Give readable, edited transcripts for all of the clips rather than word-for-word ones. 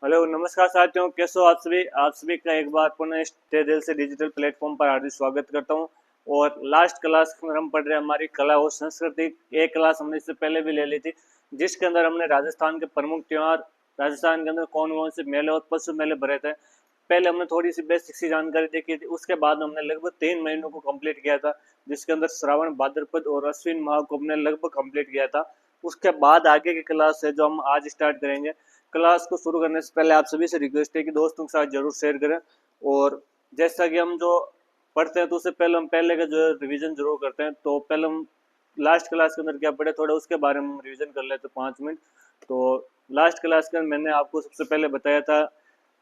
Hello नमस्कार साथियों, कैसे हो आप सभी का एक बार पुनः स्टे दिल से डिजिटल प्लेटफॉर्म पर हार्दिक स्वागत करता हूं। और लास्ट क्लास में हम पढ़ रहे हैं हमारी कला और संस्कृति। एक क्लास हमने इससे पहले भी ले ली थी, जिसके अंदर हमने राजस्थान के प्रमुख त्योहार, राजस्थान के अंदर कौन कौन से मेले और पशु मेले भरे थे, पहले हमने थोड़ी सी बेसिक सी जानकारी देखी थी। उसके बाद हमने लगभग 3 महीनों को कंप्लीट किया था, जिसके अंदर श्रावण, भाद्रपद और अश्विन माह को हमने लगभग कंप्लीट किया था। उसके बाद आगे की क्लास है जो हम आज स्टार्ट करेंगे। क्लास को शुरू करने से पहले आप सभी से रिक्वेस्ट है कि दोस्तों के साथ जरूर शेयर करें। और जैसा कि हम जो पढ़ते हैं तो उससे पहले हम पहले का जो रिवीजन जरूर करते हैं। तो पहले हम लास्ट क्लास के अंदर क्या पढ़े थोड़ा उसके बारे में रिवीजन कर लेते 5 मिनट। तो लास्ट क्लास के अंदर मैंने आपको सबसे पहले बताया था,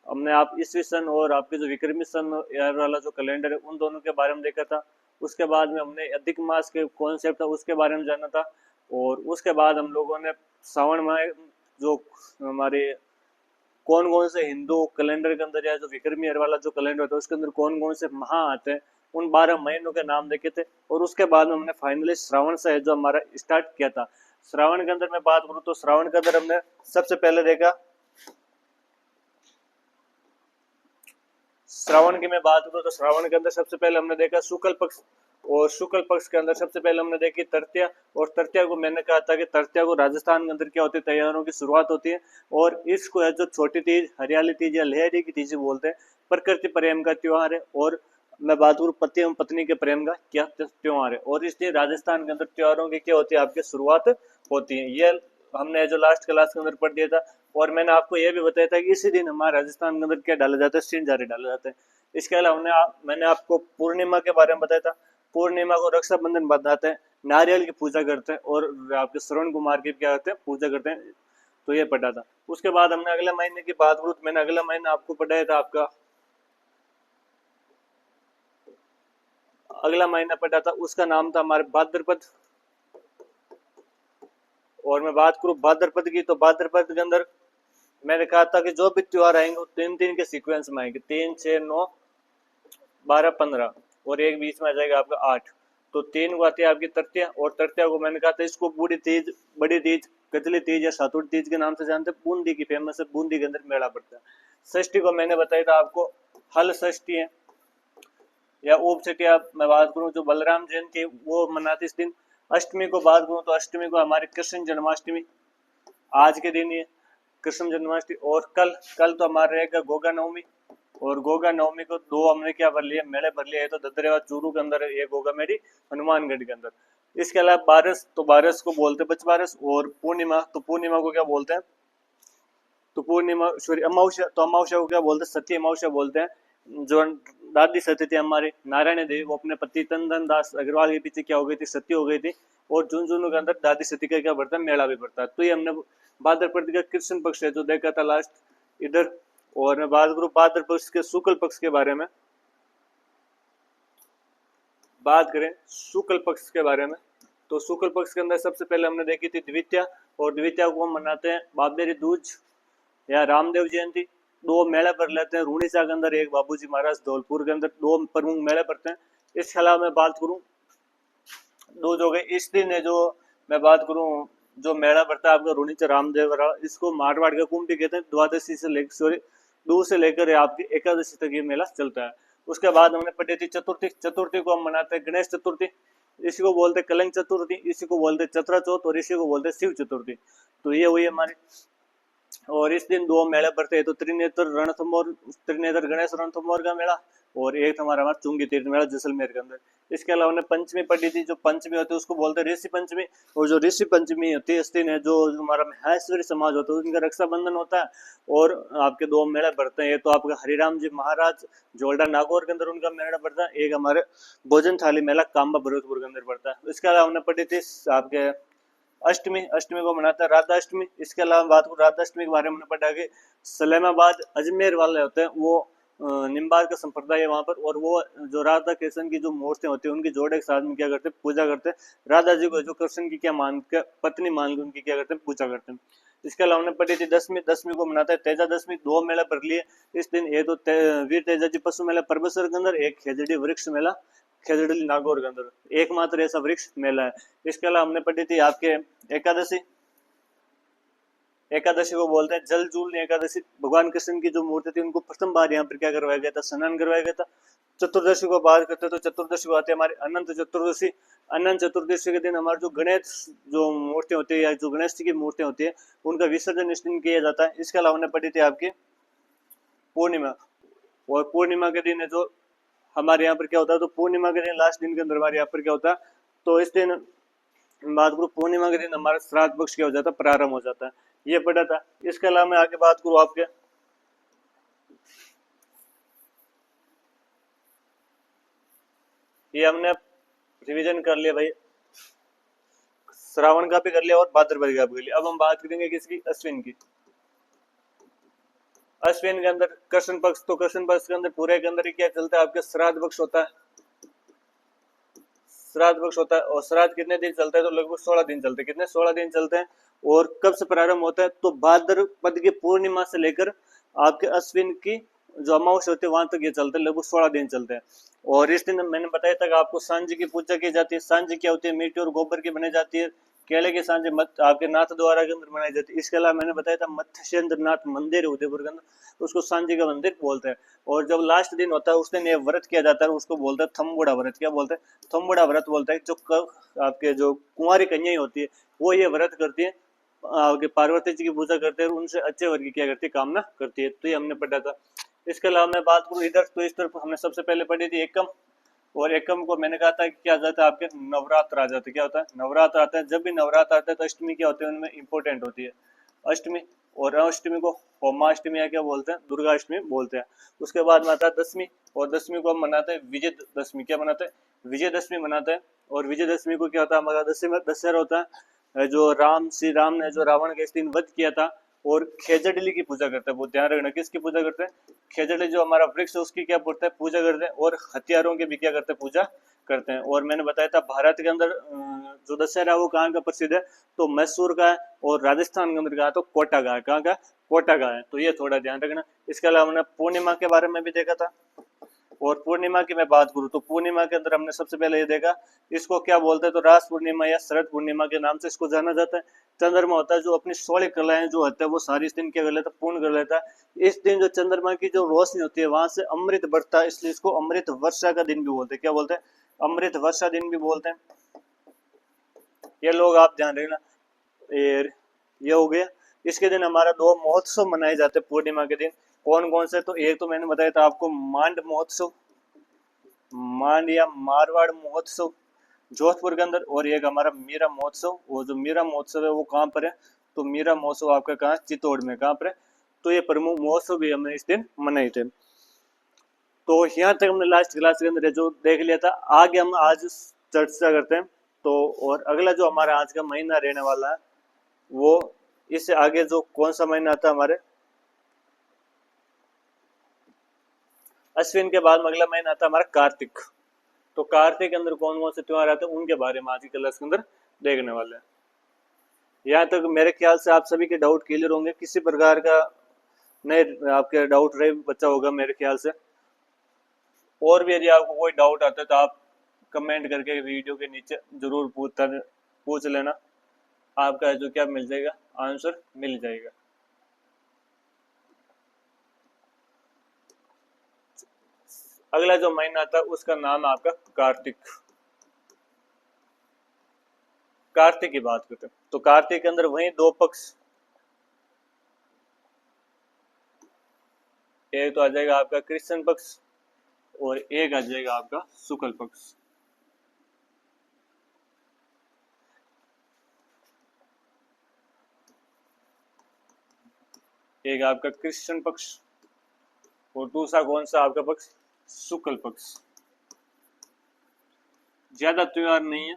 हमने आप ईस्वी सन और आपके जो विक्रमी सन यार वाला जो कैलेंडर है उन दोनों के बारे में देखा था। उसके बाद में हमने अधिक मास के कॉन्सेप्ट था उसके बारे में जाना था। और उसके बाद हम लोगों ने श्रावण माह जो हमारे कौन कौन से हिंदू कैलेंडर के अंदर या जो विक्रमी ईयर वाला जो कैलेंडर होता है उसके अंदर कौन कौन से माह आते हैं, उन 12 महीनों के नाम देखे थे। और उसके बाद में हमने फाइनली श्रावण से है जो हमारा स्टार्ट किया था। श्रावण के अंदर मैं बात करूँ तो श्रावण के अंदर हमने सबसे पहले देखा, श्रावण की मैं बात करूँ तो श्रावण के अंदर सबसे पहले हमने देखा शुक्ल पक्ष। और शुक्ल पक्ष के अंदर सबसे पहले हमने देखी तृतीया। और तृतीया को मैंने कहा था कि तृतीया को राजस्थान के अंदर क्या होती है, त्योहारों की शुरुआत होती है। और इसको है जो छोटी तीज, हरियाली तीज या लहरी की तीज बोलते हैं, प्रकृति प्रेम का त्योहार है। और मैं बात करूँ पति एवं पत्नी के प्रेम का क्या त्योहार है। और इसलिए राजस्थान के अंदर त्योहारों की क्या होती है, आपकी शुरुआत होती है। ये हमने जो लास्ट क्लास के अंदर पढ़ दिया था। और मैंने आपको यह भी बताया था कि इसी दिन हमारे राजस्थान के अंदर क्या डाला जाता है, सिंजारे डाला जाता है। इसके अलावा मैंने आपको पूर्णिमा के बारे में बताया था। पूर्णिमा को रक्षाबंधन बताते हैं, नारियल की पूजा करते हैं और आपके श्रवण कुमार की क्या करते हैं, पूजा करते हैं। तो ये पढ़ा था। उसके बाद हमने अगले महीने की बात करूँ तो मैंने अगला महीना आपको पढ़ाया था, आपका अगला महीना पढ़ा था उसका नाम था हमारे भाद्रपद। और मैं बात करूँ भाद्रपद की तो भाद्रपद के अंदर मैंने कहा था कि जो भी त्योहार आएंगे वो 3 3 के सीक्वेंस में आएंगे, 3 6 9 12 15 और एक बीच में आ जाएगा आपका 8। तो 3 को आती है आपकी तृतीया। और तृतीया को मैंने कहा था इसको बूढ़ी तीज, बड़ी तीज, कजली तीज या सातुड़ तीज के नाम से जानते हैं। बूंदी की फेमस है, बूंदी के अंदर मेला पड़ता है। षष्ठी को मैंने बताया था आपको हल षष्ठी है या ऊप छठी। मैं बात करूँ जो बलराम जयंती वो मनाते इस दिन। अष्टमी को बात करूँ तो अष्टमी को हमारी कृष्ण जन्माष्टमी आज के दिन ही है, कृष्ण जन्माष्टमी। और कल कल तो हमारे रहेगा गोगा नवमी। और गोगा नवमी को दो हमने क्या भर लिया, मेले भर लिया है। तो ददरेवा चूरू के अंदर ये गोगा मेरी हनुमानगढ़ के अंदर। इसके अलावा बारस, तो बारस को बोलते बच बारस। और पूर्णिमा, तो पूर्णिमा को क्या बोलते हैं, तो पूर्णिमा सॉरी अमावस्या, तो अमावस्या को क्या बोलते हैं, सती अमावस्या बोलते हैं। जो दादी सती थी हमारी नारायण देवी, वो अपने पति तंदन दास अग्रवाल के पीछे क्या हो गई थी, सती हो गई थी। और झुंझुनू के अंदर दादी सती का क्या बढ़ता है, मेला भी बढ़ता है। तो ये हमने भाद्रपद का कृष्ण पक्ष है जो देखा था लास्ट इधर। और मैं बात करूँ भाद्रपद पक्ष के शुक्ल पक्ष के बारे में, बात करें शुक्ल पक्ष के बारे में तो शुक्ल पक्ष के अंदर सबसे पहले हमने देखी थी द्वितीया। और द्वितीया को हम मनाते हैं बाबेरी दूज या रामदेव जयंती। दो मेले पर लेते हैं, रूणीसा के अंदर एक, बाबूजी महाराज धौलपुर के अंदर, दो प्रमुख मेले पड़ते हैं। इसके अलावा मैं बात करूं दो जो गए इस दिन है जो मैं बात करूं, जो मेला पड़ता है आपका रूणीचा रामदेव, इसको मारवाड़ का कुंभ भी कहते हैं। द्वादशी से लेकर सॉरी दूर से लेकर आपकी एकादशी तक ये मेला चलता है। उसके बाद हमने पढ़ी थी चतुर्थी। चतुर्थी को हम मनाते हैं गणेश चतुर्थी, इसी को बोलते हैं कलंक चतुर्थी, इसी को बोलते हैं चतरा चौथ और इसी को बोलते हैं शिव चतुर्थी। तो ये हुई हमारी। और इस दिन दो मेले पड़ते हैं, तो त्रिनेत्र रणथंभौर, त्रिनेत्र गणेश रणथंभौर का मेला। और एक हमारा चुंगी तीर्थ मेला जैसलमेर के अंदर। इसके अलावा हमने पंचमी पढ़ी थी, जो पंचमी होती है उसको बोलते हैं ऋषि पंचमी। और जो ऋषि पंचमी होती है इस दिन है जो हमारा महेश्वरी समाज होता है उनका रक्षाबंधन होता है। और आपके दो मेले पड़ते हैं, तो आपका हरिराम जी महाराज जोल्डा नागौर के अंदर उनका मेला पड़ता है, एक हमारे भोजन थाली मेला काम्बा भरतपुर के अंदर पड़ता है। इसके अलावा हमने पढ़ी थी आपके अष्टमी। अष्टमी को मनाता है राधा अष्टमी। इसके अलावा बात करूँ राधा अष्टमी के बारे में पढ़ा कि सलेमाबाद अजमेर वाले होते हैं वो निम्बार का संप्रदाय है वहां पर। और वो जो राधा कृष्ण की जो मूर्तियां होती है उनकी जोड़े के साथ में क्या करते हैं, पूजा करते हैं। राधा जी को जो कृष्ण की क्या मान के पत्नी मान के उनकी क्या करते हैं, पूजा करते हैं। इसके अलावा हमने पढ़ी थी दसवीं। दसवीं को मनाता है तेजा दशमी। दो मेला पर लिए इस दिन, ये तो वीर तेजा जी पशु मेला परमेश्वर के अंदर, एक खेजड़ी वृक्ष मेला खेजड़ी नागौर के अंदर, एकमात्र ऐसा वृक्ष मेला है। इसके अलावा हमने पढ़ी थी आपके एकादशी। एकादशी को बोलते हैं जल जूलनी एकादशी। भगवान कृष्ण की जो मूर्ति थी उनको प्रथम बार यहाँ पर क्या करवाया गया था, स्नान करवाया गया था। चतुर्दशी को बात करते हैं तो चतुर्दशी को आते हैं हमारे अनंत चतुर्दशी। अनंत चतुर्दशी के दिन हमारे जो गणेश जो मूर्ति होती है या जो गणेश जी की मूर्ति होती है उनका विसर्जन इस दिन किया जाता है। इसके अलावा हमने पढ़ी थी आपकी पूर्णिमा, और पूर्णिमा के दिन है जो हमारे यहाँ पर क्या होता है, तो पूर्णिमा के दिन लास्ट दिन के अंदर हमारे यहाँ पर क्या होता है, तो इस दिन बात करूँ पूर्णिमा के दिन हमारा श्राद्ध पक्ष क्या हो जाता है, प्रारंभ हो जाता है। ये पढ़ा था। इसके अलावा मैं आगे बात करूँ आपके, ये हमने रिवीजन कर लिया भाई, श्रावण का भी कर लिया और भाद्रपद का भी कर लिया। अब हम बात करेंगे किसकी, अश्विन की। अश्विन के अंदर कृष्ण पक्ष, तो कृष्ण पक्ष के अंदर पूरे के अंदर ही क्या चलता है, आपके श्राद्ध पक्ष होता है। श्राद्ध पक्ष होता है और श्राद्ध कितने दिन चलता है, तो लगभग 16 दिन चलते हैं। कितने, 16 दिन चलते हैं। और कब से प्रारंभ होता है, तो भाद्रपद की पूर्णिमा से लेकर आपके अश्विन की जो अमावस्या होती है वहां तक ये चलते हैं, लगभग 16 दिन चलते हैं। और इस दिन मैंने बताया था कि आपको सांझी की पूजा की जाती है। सांझी क्या होती है, मिट्टी और गोबर की बनाई जाती है। केले की सांझी आपके नाथ द्वारा के अंदर बनाई जाती है। इसके अलावा मैंने बताया था मत्स्येंद्र नाथ मंदिर है उदयपुर के अंदर, उसको सांझी का मंदिर बोलते हैं। और जब लास्ट दिन होता है उस दिन ये व्रत किया जाता है, उसको बोलते हैं थम्बुड़ा व्रत। क्या बोलते हैं, थम्बुड़ा व्रत बोलता है। जो आपके जो कुंवारी कन्या होती है वो ये व्रत करती है, आगे पार्वती जी की पूजा करते हैं और उनसे अच्छे वर्ग की क्या करती है, कामना करती है। तो ये हमने पढ़ा था। इसके अलावा मैं बात करूँ इधर, तो इस तरफ हमने सबसे पहले पढ़ी थी एकम। और एकम को मैंने कहा था कि क्या जाता है, आपके नवरात्र आ जाते। क्या होता है, नवरात्र आता है। जब भी नवरात्र आता है तो अष्टमी क्या होती है, उनमें इंपॉर्टेंट होती है अष्टमी। और अष्टमी को होमाष्टमी या क्या बोलते हैं, दुर्गा अष्टमी बोलते हैं। उसके बाद में आता है दशमी, और दशमी को हम मनाते हैं विजय दशमी। क्या मनाते हैं, विजयदशमी मनाते हैं। और विजयदशमी को क्या होता है, हमारा दशहरा होता है। जो श्री राम ने जो रावण के इस दिन वध किया था। और खेजड़ली की पूजा करते हैं, वो ध्यान रखना किसकी पूजा करते हैं, खेजड़ली जो हमारा वृक्ष है उसकी क्या बोलते हैं, पूजा करते हैं। और हथियारों की भी क्या करते हैं, पूजा करते हैं। और मैंने बताया था भारत के अंदर जो दशहरा वो कहाँ का प्रसिद्ध है, तो मैसूर का है। और राजस्थान के अंदर का है तो कोटा का है। कहाँ का, कोटा का है। तो ये थोड़ा ध्यान रखना। इसके अलावा हमने पूर्णिमा के बारे में भी देखा था। और पूर्णिमा की मैं बात करूँ तो पूर्णिमा के अंदर हमने सबसे पहले ये देखा, इसको क्या बोलते हैं, तो रास पूर्णिमा या शरद पूर्णिमा के नाम से इसको जाना जाता है। चंद्रमा होता है जो अपनी 16 कलाएं जो होता है वो सारी इस दिन क्या कर लेता है, पूर्ण कर लेता है। इस दिन जो चंद्रमा की जो रोशनी होती है वहां से अमृत बढ़ता है, इसलिए इसको अमृत वर्षा का दिन भी बोलते हैं। क्या बोलते हैं, अमृत वर्षा दिन भी बोलते हैं। ये लोग आप ध्यान रखना। ये हो गया। इसके दिन हमारा 2 महोत्सव मनाए जाते हैं पूर्णिमा के दिन। कौन कौन से, तो एक तो मैंने बताया था आपको मांड महोत्सव, मांड या मारवाड़ महोत्सव जोधपुर के अंदर। और एक हमारा मीरा महोत्सव। वो जो मीरा महोत्सव है वो कहाँ पर है, तो मीरा महोत्सव आपका कहाँ, चित्तौड़ में। कहाँ पर है, तो ये प्रमुख महोत्सव भी हमने इस दिन मनाए थे। तो यहाँ तक हमने लास्ट क्लास के अंदर जो देख लिया था। आगे हम आज चर्चा करते हैं। तो और अगला जो हमारा आज का महीना रहने वाला है वो, इससे आगे जो कौन सा महीना आता है हमारे, अश्विन के बाद में अगला महीना आता है हमारा कार्तिक। तो कार्तिक के अंदर कौन कौन से त्योहार आते हैं उनके बारे में आज की क्लास के अंदर देखने वाले हैं। यहाँ तक मेरे ख्याल से आप सभी के डाउट क्लियर होंगे, किसी प्रकार का नए आपके डाउट रहे बच्चा होगा मेरे ख्याल से। और भी यदि आपको कोई डाउट आता है तो आप कमेंट करके वीडियो के नीचे जरूर पूछ लेना, आपका जो क्या मिल जाएगा, आंसर मिल जाएगा। अगला जो महीना आता है उसका नाम है आपका कार्तिक। कार्तिक की बात करते हैं तो कार्तिक के अंदर वही 2 पक्ष, एक तो आ जाएगा आपका कृष्ण पक्ष और एक आ जाएगा आपका शुक्ल पक्ष। एक आपका कृष्ण पक्ष और दूसरा कौन सा आपका पक्ष, शुक्ल पक्ष। ज्यादा त्योहार नहीं है।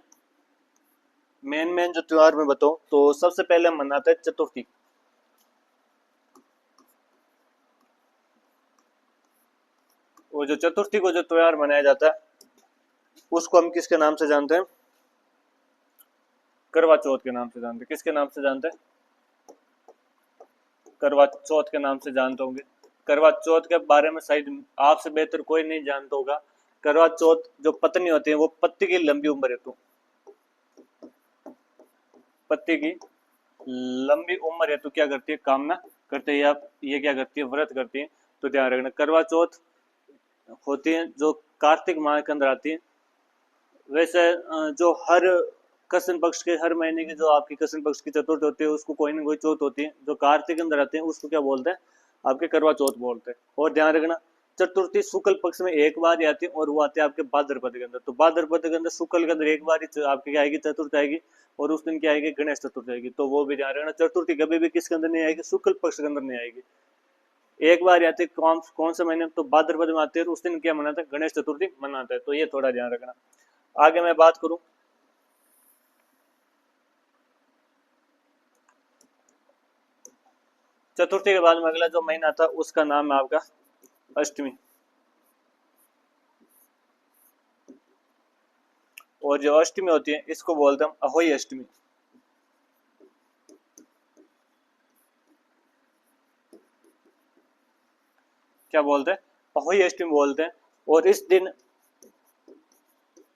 मेन जो त्योहार मैं बताऊं तो सबसे पहले हम मनाते हैं चतुर्थी। वो जो चतुर्थी को जो त्योहार मनाया जाता है उसको हम किसके नाम से जानते हैं, करवा चौथ के नाम से जानते हैं। किसके नाम से जानते हैं, करवा चौथ के नाम से जानते होंगे। करवा चौथ के बारे में शायद आपसे बेहतर कोई नहीं जानता होगा। करवा चौथ जो पत्नी होती है वो पति की लंबी उम्र है, तो पति की लंबी उम्र है तो क्या करती है, कामना करते हैं, या ये क्या करती है, व्रत करती है। तो ध्यान रखना, करवा चौथ होती है जो कार्तिक माह के अंदर आती है। वैसे जो हर कृष्ण पक्ष के हर महीने की जो आपकी कृष्ण पक्ष की चतुर्थ होती है उसको कोई ना कोई चौथ होती है, जो कार्तिक के अंदर आते हैं उसको क्या बोलते हैं, आपके करवा चौथ बोलते हैं। और ध्यान रखना, चतुर्थी शुक्ल पक्ष में एक बार ही आती है और वो आती है आपके भाद्रपद के अंदर। तो भाद्रपद के अंदर शुक्ल के अंदर एक बार ही आपकी क्या आएगी, चतुर्थ आएगी, और उस दिन क्या आएगी, गणेश चतुर्थी आएगी। तो वो भी ध्यान रखना, चतुर्थी कभी भी किसके अंदर नहीं आएगी, शुक्ल पक्ष के अंदर नहीं आएगी, एक बार आती है। कौन से महीने में, तो भाद्रपद में आती है, उस दिन क्या मनाते हैं, गणेश चतुर्थी मनाते हैं। तो ये थोड़ा ध्यान रखना। आगे मैं बात करूं, चतुर्थी के बाद में अगला जो महीना था उसका नाम है आपका अष्टमी। और जो अष्टमी होती है इसको बोलते हैं हम अहोई अष्टमी। क्या बोलते हैं, अहोई अष्टमी बोलते हैं। और इस दिन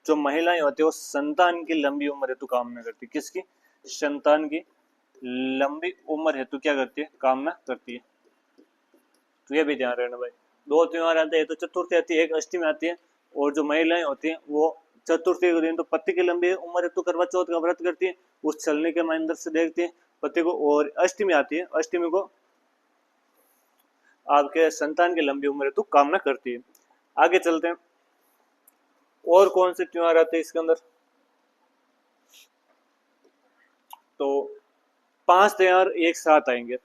जो महिलाएं होती है वो संतान की लंबी उम्र हेतु कामना करती है। किसकी, संतान की लंबी उम्र हेतु क्या करती है, कामना करती है। तो ये भी ध्यान रखना भाई। दो त्योहार आते हैं, तो चतुर्थी आती है, एक अष्टमी आती है। और जो महिलाएं होती हैं वो चतुर्थी के दिन तो पति की लंबी उम्र हेतु करवा चौथ का व्रत करती है, उस चलने के मंदिर से देखती है पति को। और अष्टमी आती है, अष्टमी को आपके संतान की लंबी उम्र हेतु कामना करती है। आगे चलते हैं, और कौन से त्योहार आते हैं इसके अंदर। तो 5 त्योहार एक साथ आएंगे।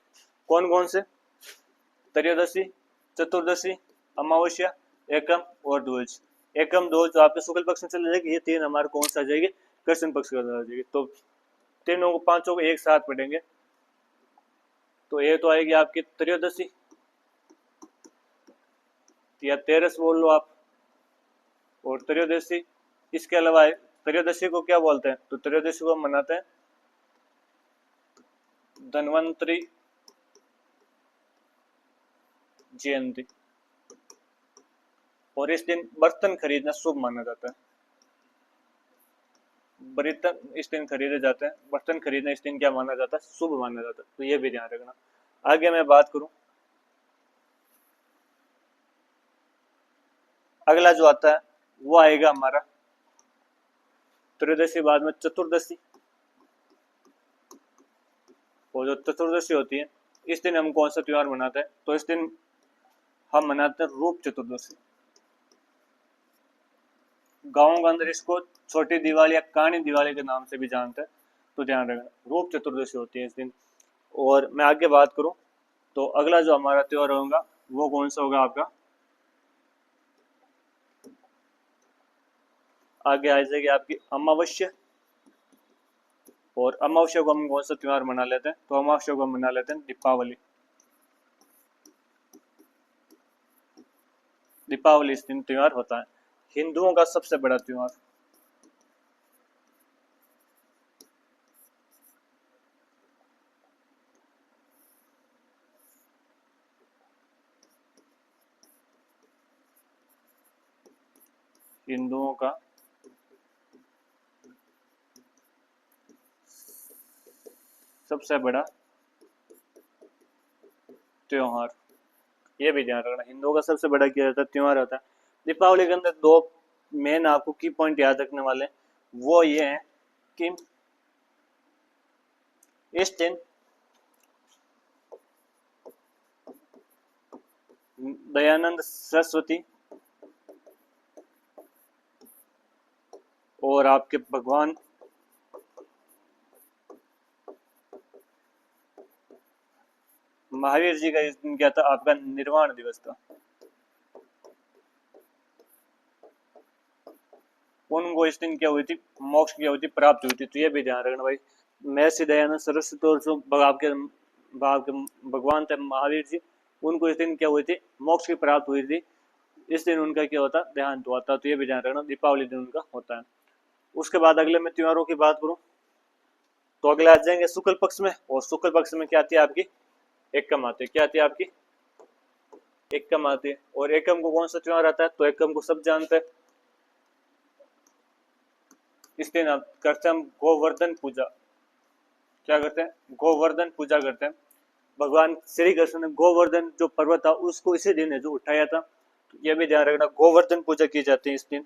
कौन कौन से, त्रयोदशी, चतुर्दशी, अमावस्या, एकम और द्विज। एकम दो जो आपके शुक्ल पक्ष में चले जाएगी, ये तीन हमारे कौन सा आ जाएगी, कृष्ण पक्ष का आ जाएगी। तो तीनों को, पांचों को एक साथ पढ़ेंगे। तो ये तो आएगी आपकी त्रयोदशी, या तेरस बोल लो आप, और त्रयोदशी। इसके अलावा त्रयोदशी को क्या बोलते हैं, तो त्रयोदशी को मनाते हैं धन्वंतरी जयंती। और इस दिन बर्तन खरीदना शुभ माना जाता है। बर्तन इस दिन खरीदे जाते हैं, बर्तन खरीदना इस दिन क्या माना जाता है, शुभ माना जाता है। तो ये भी ध्यान रखना। आगे मैं बात करूं, अगला जो आता है वो आएगा हमारा त्रयोदशी बाद में चतुर्दशी। और जो चतुर्दशी होती है इस दिन हम कौन सा त्योहार मनाते हैं, तो इस दिन हम मनाते हैं रूप चतुर्दशी। गाँव के अंदर इसको छोटी दिवाली या कानी दिवाली के नाम से भी जानते हैं। तो ध्यान रखना, रूप चतुर्दशी होती है इस दिन। और मैं आगे बात करूं, तो अगला जो हमारा त्योहार होगा वो कौन सा होगा आपका, आगे आ जाएगी आपकी अमावस्या। और अमावस्या को हम कौन सा त्योहार मना लेते हैं, तो अमावस्या को हम मना लेते हैं दीपावली। दीपावली इस दिन त्योहार होता है, हिंदुओं का सबसे बड़ा त्योहार। हिंदुओं का सबसे बड़ा त्योहार, ये भी ध्यान रखना, हिंदुओं का सबसे बड़ा क्या रहता है, त्योहार होता है। दीपावली के अंदर दो मेन आपको की पॉइंट याद रखने वाले, वो ये है कि इस दिन दयानंद सरस्वती और आपके भगवान महावीर जी का इस दिन क्या था, आपका निर्वाण दिवस था। उनको इस दिन क्या हुई थी, मोक्ष क्या हुई थी, प्राप्त हुई थी। तो ये भी ध्यान रखना भाई। महर्षि दयानंद सरस्वती और जो आपके भगवान थे महावीर जी, उनको इस दिन क्या हुई थी, मोक्ष की प्राप्त हुई थी। इस दिन उनका क्या होता, देहांत हुआ था। तो ये भी ध्यान रखना, दीपावली दिन उनका होता है। उसके बाद अगले में त्योहारों की बात करूं, तो अगले आ जाएंगे शुक्ल पक्ष में। और शुक्ल पक्ष में क्या आती है आपकी, एकम आती है। क्या आती है आपकी, एकम आती है। और एकम को कौन सा त्योहार आता है, तो एकम को सब जानते हैं। इस दिन आप करते हैं गोवर्धन पूजा। क्या करते हैं, गोवर्धन पूजा करते हैं। भगवान श्री कृष्ण ने गोवर्धन जो पर्वत था उसको इसी दिन है जो उठाया था, तो ये भी ध्यान रखना, गोवर्धन पूजा की जाती है इस दिन।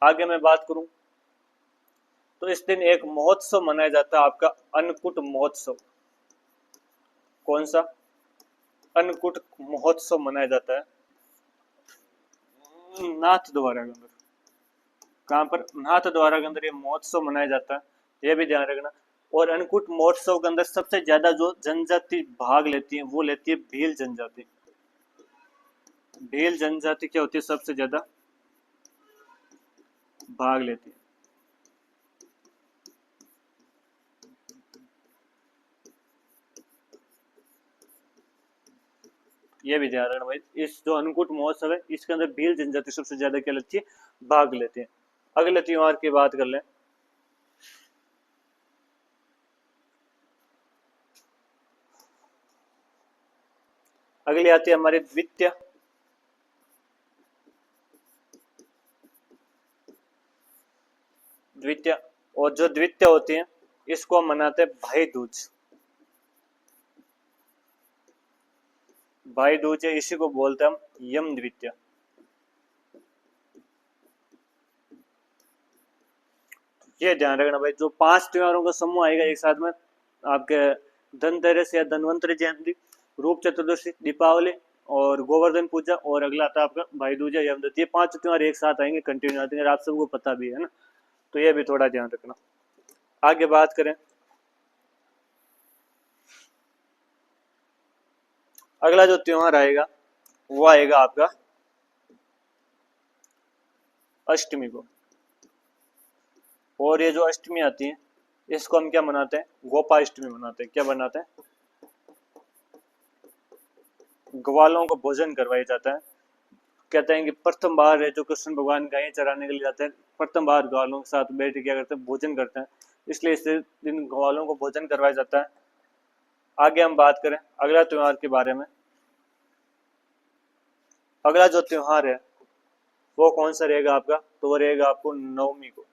आगे मैं बात करूं तो इस दिन एक महोत्सव मनाया जाता है आपका, अन्नकूट महोत्सव। कौन सा? अन्नकूट महोत्सव मनाया जाता है नाथ द्वारा के अंदर। कहाँ पर? नाथ द्वारा के अंदर ये महोत्सव मनाया जाता है, ये भी ध्यान रखना। और अन्नकूट महोत्सव के अंदर सबसे ज्यादा जो जनजाति भाग लेती है वो लेती है भील जनजाति। भील जनजाति क्या होती है, सबसे ज्यादा भाग लेती है। ये भी ध्यान रखना भाई, इस जो अन्नकूट महोत्सव है इसके अंदर भील जनजाति सबसे ज्यादा क्या लेती है, भाग लेते हैं। अगले त्योहार की बात कर लें। अगली आती है हमारी द्वितीया। द्वितीया, और जो द्वितीया होती है इसको हम मनाते हैं भाई दूज। भाई दूज है, इसी को बोलते हैं हम यम द्वितीया। ये ध्यान रखना भाई, जो 5 त्योहारों का समूह आएगा एक साथ में आपके, धनतेरस या धनवंतरि जयंती, रूप चतुर्दशी, दीपावली और गोवर्धन पूजा, और अगला आता है आपका भाई दूज या यम द्वितीया। ये 5 त्योहार एक साथ आएंगे, कंटिन्यू आते हैं, आप सबको पता भी है ना, तो ये भी थोड़ा ध्यान रखना। आगे बात करें, अगला जो त्योहार आएगा वो आएगा आपका अष्टमी को। और ये जो अष्टमी आती है इसको हम क्या मनाते हैं, गोपाष्टमी मनाते हैं। क्या बनाते हैं, ग्वालों को भोजन करवाया जाता है। कहते हैं कि प्रथम बार है जो कृष्ण भगवान गायें चराने के लिए जाते हैं, प्रथम बार ग्वालों के साथ बैठ के क्या करते हैं, भोजन करते हैं, इसलिए इस दिन ग्वालों को भोजन करवाया जाता है। आगे हम बात करें अगला त्योहार के बारे में। अगला जो त्योहार है वो कौन सा रहेगा आपका, तो वो रहेगा आपको नवमी को।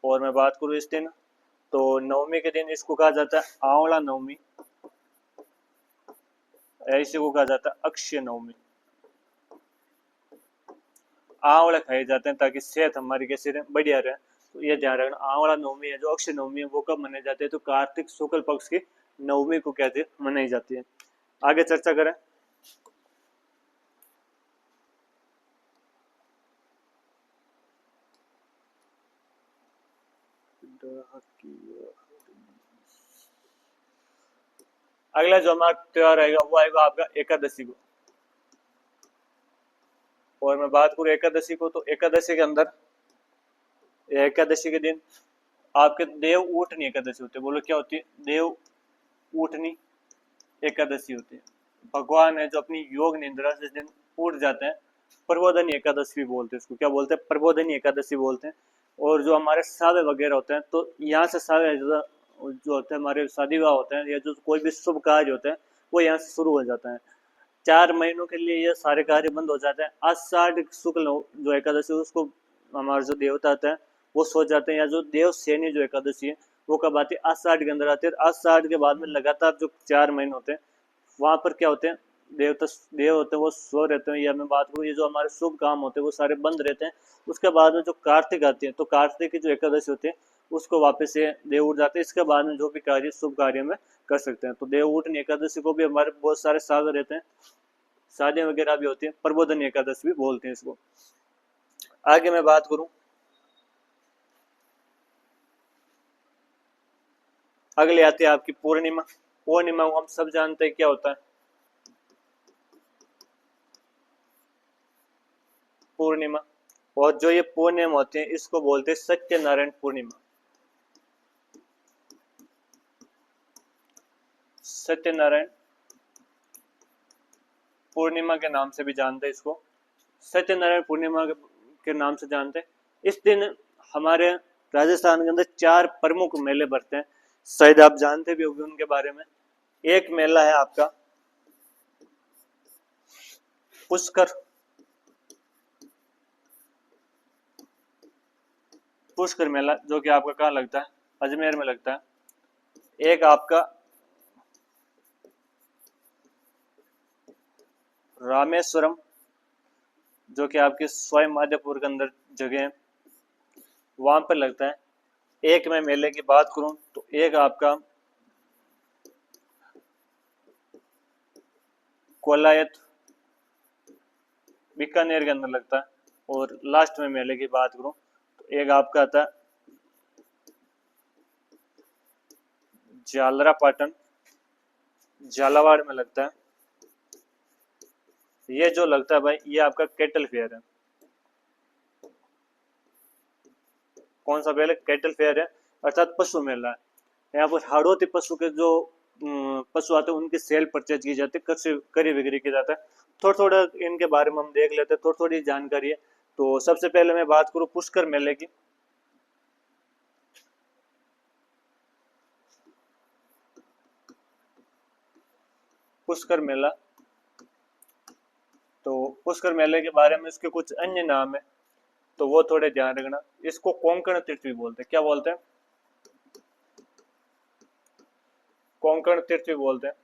और मैं बात करूं इस दिन, तो नवमी के दिन इसको कहा जाता है आंवला नवमी, इसी को कहा जाता है अक्षय नवमी। आंवला खाए जाते हैं ताकि सेहत हमारी कैसी रहे, बढ़िया रहे, तो ये ध्यान रखना। आंवला नवमी है जो अक्षय नवमी है वो कब मनाए जाते हैं, तो कार्तिक शुक्ल पक्ष की नवमी को कहते हैं मनाई जाती है। आगे चर्चा करें। अगला जो हमारा त्योहार आएगा वो आएगा आपका एकादशी को। और मैं बात करूं एकादशी को, तो एकादशी के अंदर, एकादशी के दिन आपके देव उठनी एकादशी होती है। बोलो क्या होती है, देव उठनी एकादशी होती है। भगवान है जो अपनी योग निद्रा से जिस दिन उठ जाते हैं, प्रबोधनी एकादशी भी बोलते हैं इसको। क्या बोलते हैं, प्रबोधनी एकादशी बोलते हैं। और जो हमारे सावे वगैरह होते हैं, तो यहाँ से सावे जो होते हैं हमारे शादी विवाह होते हैं या जो कोई भी शुभ कार्य होते हैं वो यहाँ से शुरू हो जाता है। 4 महीनों के लिए ये सारे कार्य बंद हो जाते हैं। आषाढ़ शुक्ल जो एकादशी है उसको हमारे जो देवता आते हैं वो सो जाते हैं, या जो देव सेनी जो एकादशी है वो कब आती है, आषाढ़ के अंदर आती है। आषाढ़ के बाद में लगातार जो 4 महीने होते हैं वहां पर क्या होते हैं, देव होते हैं वो सो रहते हैं, या मैं बात करूँ ये जो हमारे शुभ काम होते हैं वो सारे बंद रहते हैं। उसके बाद में जो कार्तिक आती है, तो कार्तिक की जो एकादशी होती है उसको वापस से देव उठ जाते हैं। इसके बाद में जो भी कार्य शुभ कार्य में कर सकते हैं, तो देव उठनी एकादशी को भी हमारे बहुत सारे साधन रहते हैं, शादियां वगैरह भी होती है, प्रबोधन एकादशी भी बोलते हैं इसको। आगे मैं बात करूं, अगले आती है आपकी पूर्णिमा। पूर्णिमा को हम सब जानते हैं क्या होता है, पूर्णिमा। और जो ये पूर्णिमा होते हैं इसको बोलते हैं सत्यनारायण पूर्णिमा। सत्यनारायण पूर्णिमा के नाम से भी जानते हैं इसको, सत्यनारायण पूर्णिमा के नाम से जानते हैं। इस दिन हमारे राजस्थान के अंदर 4 प्रमुख मेले बढ़ते हैं, शायद आप जानते भी होंगे उनके बारे में। एक मेला है आपका पुष्कर, पुष्कर मेला, जो कि आपका कहाँ लगता है, अजमेर में लगता है। एक आपका रामेश्वरम, जो कि आपके स्वयं माधोपुर के अंदर जगह है, वहां पर लगता है। एक मैं मेले की बात करूं तो एक आपका कोलायत बीकानेर के अंदर लगता है। और लास्ट में मेले की बात करूं तो एक आपका आता है जालरा पाटन, झालावाड़ में लगता है। ये जो लगता है भाई, ये आपका कैटल फेयर है। कौन सा पहले? कैटल फेयर है, अर्थात पशु मेला है। यहाँ पर हाड़ौती पशु के जो पशु आते हैं उनकी सेल परचेज की जाती है, करी बिक्री की जाता है। थोड़ा थोड़ा इनके बारे में हम देख लेते हैं, थोड़ी थोड़ी जानकारी है। तो सबसे पहले मैं बात करूँ पुष्कर मेले की। पुष्कर मेला, तो पुष्कर मेले के बारे में इसके कुछ अन्य नाम है, तो वो थोड़े ध्यान रखना। इसको कोंकण तीर्थ भी बोलते हैं। क्या बोलते हैं? कोंकण तीर्थ भी बोलते हैं,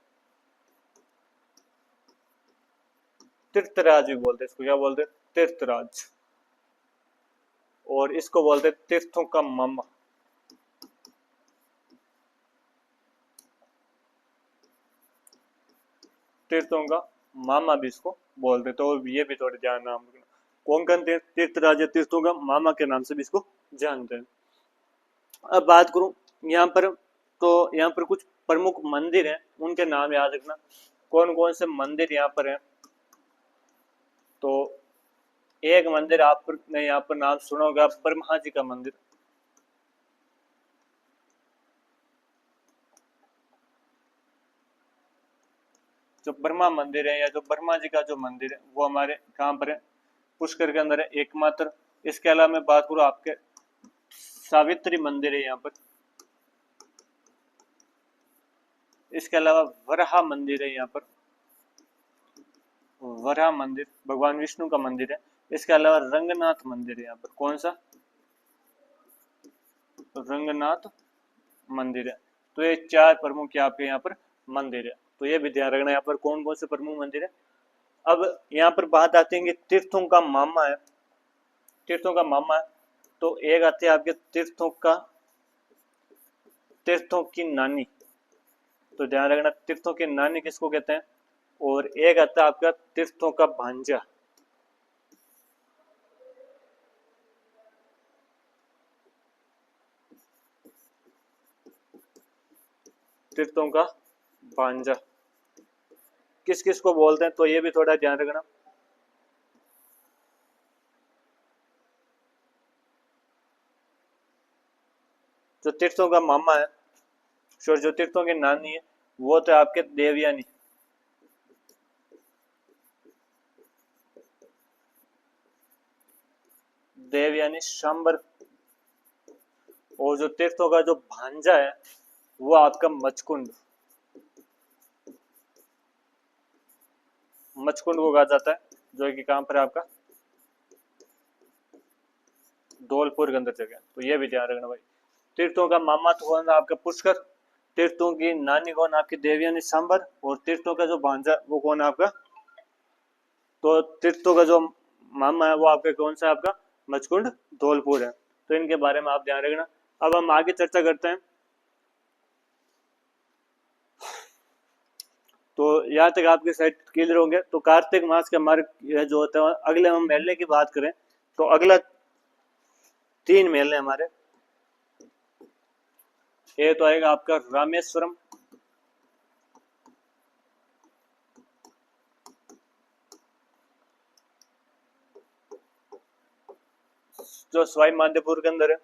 तीर्थराज भी बोलते हैं। इसको क्या बोलते हैं? तीर्थराज। और इसको बोलते हैं तीर्थों का मामा। तीर्थों का मामा भी इसको बोलते हैं, तो ये भी थोड़े ध्यान नाम रखना। कोंकण तीर्थराज या तीर्थों का मामा के नाम से भी इसको जानते हैं। अब बात करूं यहाँ पर, तो यहाँ पर कुछ प्रमुख मंदिर हैं, उनके नाम याद रखना। कौन कौन से मंदिर यहाँ पर हैं? तो एक मंदिर आपने यहाँ पर नाम सुना होगा, ब्रह्मा जी का मंदिर। जो ब्रह्मा मंदिर है, या जो ब्रह्मा जी का जो मंदिर है, वो हमारे कहाँ पर है? पुष्कर के अंदर है एकमात्र। इसके अलावा मैं बात करूँ आपके सावित्री मंदिर है यहाँ पर। इसके अलावा वराह मंदिर है यहाँ पर। वराह मंदिर भगवान विष्णु का मंदिर है। इसके अलावा रंगनाथ मंदिर है यहाँ पर। कौन सा? रंगनाथ मंदिर है। तो ये चार प्रमुख आपके यहाँ पर मंदिर है, तो ये भी ध्यान रखना यहाँ पर कौन कौन से प्रमुख मंदिर है। अब यहाँ पर बात आती है कि तीर्थों का मामा है। तीर्थों का मामा है, तो एक आते हैं आपके तीर्थों की नानी। तो ध्यान रखना, तीर्थों की नानी किसको कहते हैं? और एक आता है आपका तीर्थों का भांजा। तीर्थों का भांजा किस किस को बोलते हैं, तो ये भी थोड़ा ध्यान रखना। जो तीर्थों का मामा है, जो तीर्थों की नानी है, वो तो आपके देवयानी। देवयानी शांबर। और जो तीर्थों का जो भांजा है, वो आपका मचकुंड। मचकुंड को कहा जाता है, जो कि कहां पर है आपका? धौलपुर के अंदर जगह। तो ये भी ध्यान रखना भाई। तीर्थों का मामा तो कौन था? आपका पुष्कर। तीर्थों की नानी कौन? आपकी देवयानी सांबर। और तीर्थों का जो भांजा वो कौन है आपका? तो तीर्थों का जो मामा है वो आपका कौन सा? आपका मचकुंड धौलपुर है। तो इनके बारे में आप ध्यान रखना। अब हम आगे चर्चा करते हैं। तो यहाँ तक आपके साइड क्लियर होंगे। तो कार्तिक मास के हमारे जो होता है, अगले हम मेले की बात करें तो अगला 3 मेले हमारे। ये तो आएगा आपका रामेश्वरम, जो सवाई माधोपुर के अंदर है।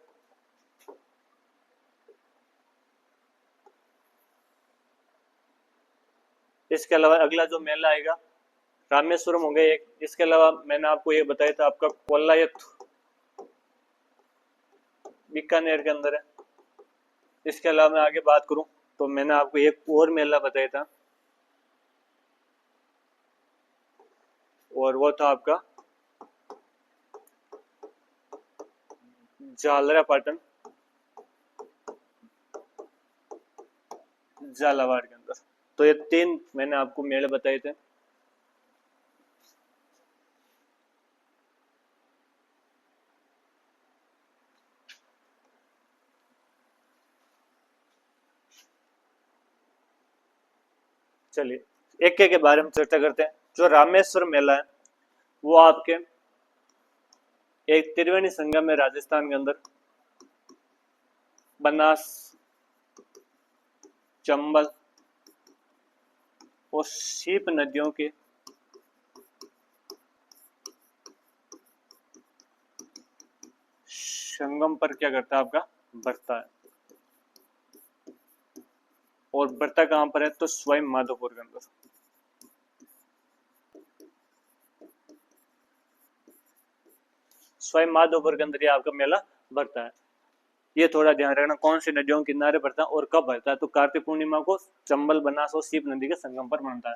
इसके अलावा अगला जो मेला आएगा रामेश्वरम हो गया एक। इसके अलावा मैंने आपको ये बताया था आपका कोलायत बीकानेर के अंदर है। इसके अलावा मैं आगे बात करूं तो मैंने आपको एक और मेला बताया था, और वो था आपका झालरा पाटन। झालावाड़ के अंदर। तो ये 3 मैंने आपको मेले बताए थे। चलिए एक के बारे में चर्चा करते हैं। जो रामेश्वर मेला है वो आपके एक त्रिवेणी संगम है राजस्थान के अंदर, बनास, चंबल और शीप नदियों के संगम पर क्या करता है आपका, बढ़ता है। और बढ़ता कहां पर है, तो स्वयं माधोपुर के अंदर। स्वयं माधोपुर के अंदर ये आपका मेला बढ़ता है। ये थोड़ा ध्यान रखना कौन सी नदियों के किनारे बढ़ता है और कब बढ़ता है, तो कार्तिक पूर्णिमा को चंबल, बनास और सीप नदी के संगम पर बनता है।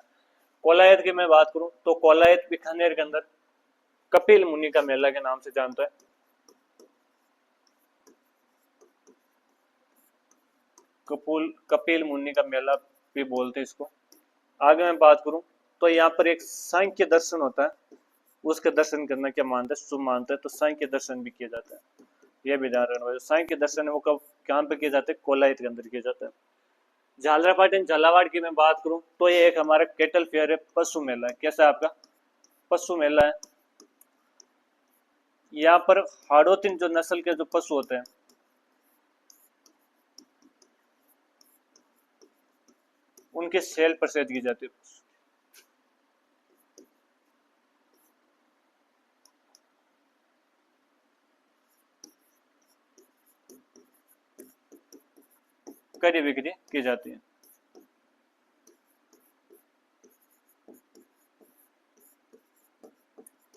कोलायत की मैं बात करूं तो कोलायत बीकानेर के अंदर कपिल मुनि का मेला के नाम से जानता है। कपिल मुनि का मेला भी बोलते हैं इसको। आगे मैं बात करूं तो यहाँ पर एक सांख्य दर्शन होता है, उसके दर्शन करना क्या मानते हैं, शुभ मानते हैं, तो सांख्य दर्शन भी किया जाता है। यह भी ध्यान रखना। सांख्य दर्शन है वो कब कहाँ पे किए जाते हैं, कोलायत के अंदर किया जाता है। झालरापाटन झालावाड़ की मैं बात करूं तो ये एक हमारा केटल फेयर है, पशु मेला है। कैसा है आपका, पशु मेला है। यहाँ पर हाड़ोतिन जो नस्ल के जो पशु होते हैं उनकी सेल प्रसिद्ध की जाती है। क्रय बिक्री की जाती है।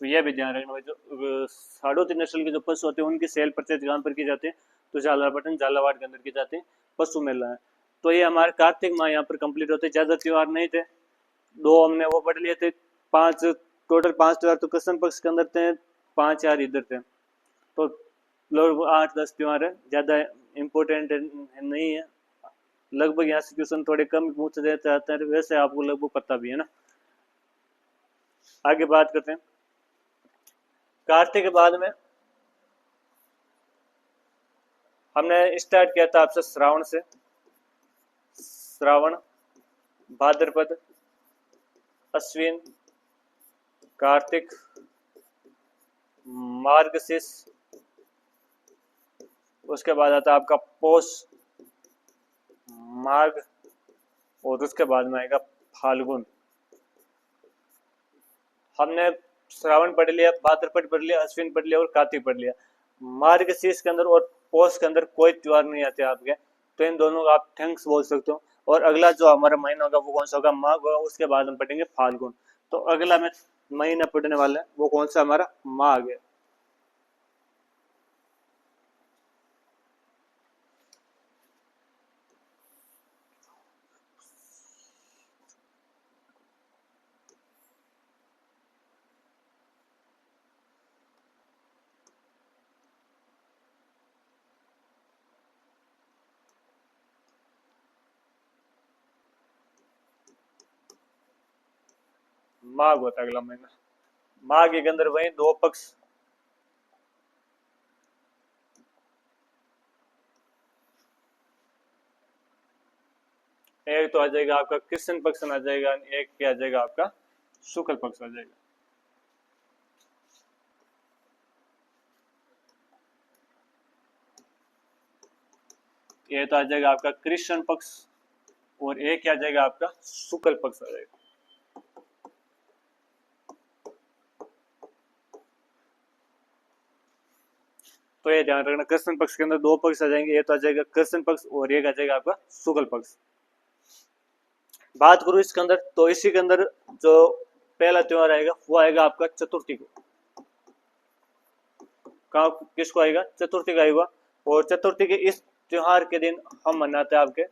तो यह भी ध्यान रखना, जो साड़ोती नस्ल के जो पशु होते हैं उनकी सेल परचेज कहाँ पर की जाती है, तो झालावाड़ झालावाड़ के अंदर की जाती है, पशु मेला है। तो ये हमारे कार्तिक माह यहाँ पर कंप्लीट होते, ज्यादा त्योहार नहीं थे, 2 हमने वो पढ़ लिए थे, 5 टोटल 5 त्योहार तो कृष्ण पक्ष के अंदर थे, 5 यार इधर थे, तो लगभग 8-10 त्योहार है, ज्यादा इम्पोर्टेंट नहीं है। लगभग यहाँ से क्वेश्चन थोड़े कम पूछ देते आते हैं, वैसे आपको लगभग पता भी है ना। आगे बात करते हैं कार्तिक के बाद में हमने स्टार्ट किया था आपसे श्रावण से। श्रावण, भाद्रपद, अश्विन, कार्तिक, मार्गशीर्ष, उसके बाद आता है आपका पौष, माघ, और उसके बाद में आएगा फाल्गुन। हमने श्रावण पढ़ लिया, भाद्रपद पढ़ लिया, अश्विन पढ़ लिया और कार्तिक पढ़ लिया। मार्गशीर्ष के अंदर और पौष के अंदर कोई त्योहार नहीं आते आपके, तो इन दोनों का आप थैंक्स बोल सकते हो। और अगला जो हमारा महीना होगा वो कौन सा होगा, माघ होगा, उसके बाद हम पढ़ेंगे फाल्गुन। तो अगला में महीना पढ़ने वाला है वो कौन सा, हमारा माघ है। माघ होता है अगला महीना। माघ के अंदर वही 2 पक्ष, एक तो आ जाएगा आपका कृष्ण पक्ष आ जाएगा, एक क्या आ जाएगा आपका शुक्ल पक्ष आ जाएगा। ये तो आ जाएगा आपका कृष्ण पक्ष और एक क्या आ जाएगा आपका शुक्ल पक्ष आ जाएगा। तो ये ध्यान रखना, कृष्ण पक्ष के अंदर 2 पक्ष आ जाएंगे, ये तो आ जाएगा कृष्ण पक्ष और एक आ जाएगा आपका शुक्ल पक्ष। बात करूं इसके अंदर तो इसी के अंदर जो पहला त्योहार आएगा वो आएगा आपका चतुर्थी को। किसको आएगा, चतुर्थी का आएगा। और चतुर्थी के इस त्योहार के दिन हम मनाते हैं आपके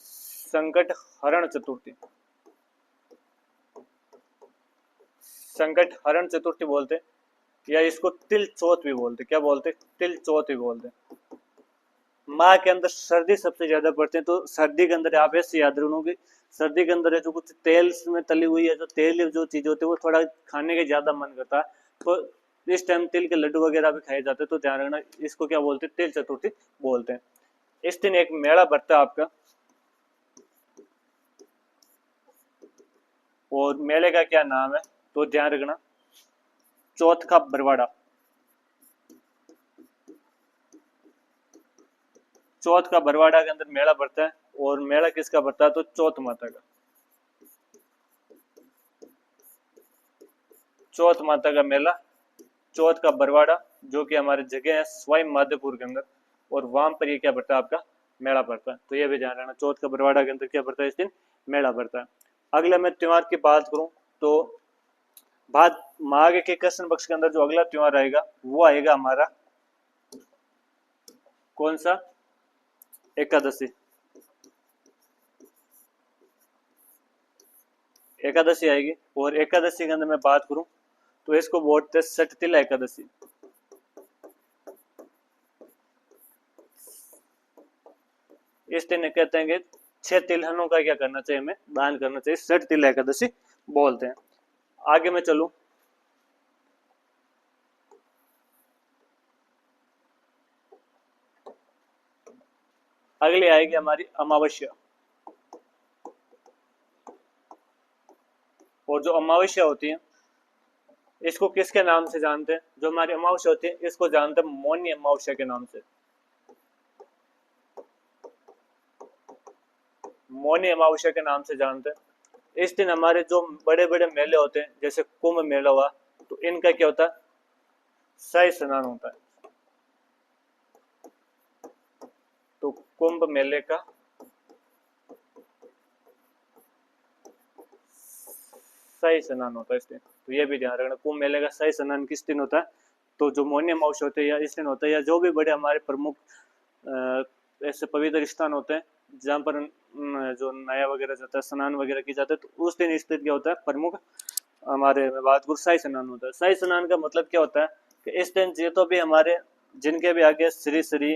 संकट हरण चतुर्थी। संकट हरण चतुर्थी बोलते, या इसको तिल चौथ भी बोलते। क्या बोलते, तिल चौथ भी बोलते। माह के अंदर सर्दी सबसे ज्यादा पड़ते हैं, तो सर्दी के अंदर आप ऐसे याद रखोगे, सर्दी के अंदर है जो कुछ तेल में तली हुई है जो तेल जो चीज होती है वो थोड़ा खाने का ज्यादा मन करता है, तो इस टाइम तिल के लड्डू वगैरह भी खाए जाते हैं, तो ध्यान रखना इसको क्या बोलते हैं, तिल चतुर्थी बोलते हैं। इस दिन एक मेला बढ़ता है आपका, और मेले का क्या नाम है, तो ध्यान रखना चौथ का बरवाड़ा। चौथ का बरवाड़ा के अंदर मेला बढ़ता है, और मेला किसका बढ़ता है, तो चौथ माता का। चौथ माता का मेला, चौथ का बरवाड़ा, जो कि हमारे जगह है स्वयं माधोपुर के अंदर, और वहां पर ये क्या बढ़ता है आपका मेला बढ़ता है, तो ये भी ध्यान रखना चौथ का बरवाड़ा के अंदर क्या बढ़ता है, इस दिन मेला बढ़ता है। अगला मैं त्योहार की बात करूं तो बाद माघ के कृष्ण पक्ष के अंदर जो अगला त्योहार आएगा वो आएगा हमारा कौन सा, एकादशी। एकादशी आएगी, और एकादशी के अंदर मैं बात करूं तो इसको बोलते हैं सटतिला एकादशी। इस दिन कहते हैं कि 6 तिलहनों का क्या करना चाहिए, हमें दान करना चाहिए, सटतिला एकादशी बोलते हैं। आगे मैं चलूं, अगली आएगी हमारी अमावस्या। और जो अमावस्या होती है इसको किसके नाम से जानते हैं, जो हमारी अमावस्या होती है इसको जानते हैं मौनी अमावस्या के नाम से। मौनी अमावस्या के नाम से जानते हैं। इस दिन हमारे जो बड़े बड़े मेले होते हैं जैसे कुंभ मेला हुआ, तो इनका क्या होता है, शाही स्नान होता है। तो कुंभ मेले का शाही स्नान होता है इस दिन, तो ये भी ध्यान रखना कुंभ मेले का शाही स्नान किस दिन होता है, तो जो मौनी अमावस्या होते हैं या इस दिन होता है, या जो भी बड़े हमारे प्रमुख ऐसे पवित्र स्थान होते हैं जहाँ पर जो नया वगैरह जाता है स्नान वगैरह की जाता है, तो उस दिन इस दिन क्या होता है प्रमुख हमारे में बात करूँ शाही स्नान होता है। शाही स्नान का मतलब क्या होता है कि इस दिन ये तो भी हमारे जिनके भी आगे श्री श्री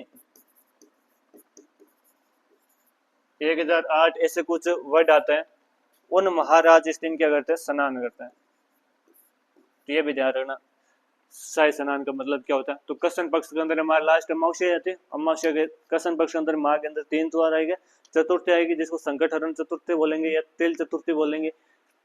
1008 ऐसे कुछ वर्ड आते हैं, उन महाराज इस दिन क्या करते हैं, स्नान करते हैं, तो ये भी ध्यान रखना शाही स्नान का मतलब क्या होता है। तो कृष्ण पक्ष के अंदर हमारा लास्ट अमावस्या आती है, अमावस्या के कृष्ण पक्ष के अंदर माह के अंदर 3 त्योहार आएंगे। चतुर्थी आएगी जिसको संकट हरण चतुर्थी बोलेंगे या तिल चतुर्थी बोलेंगे,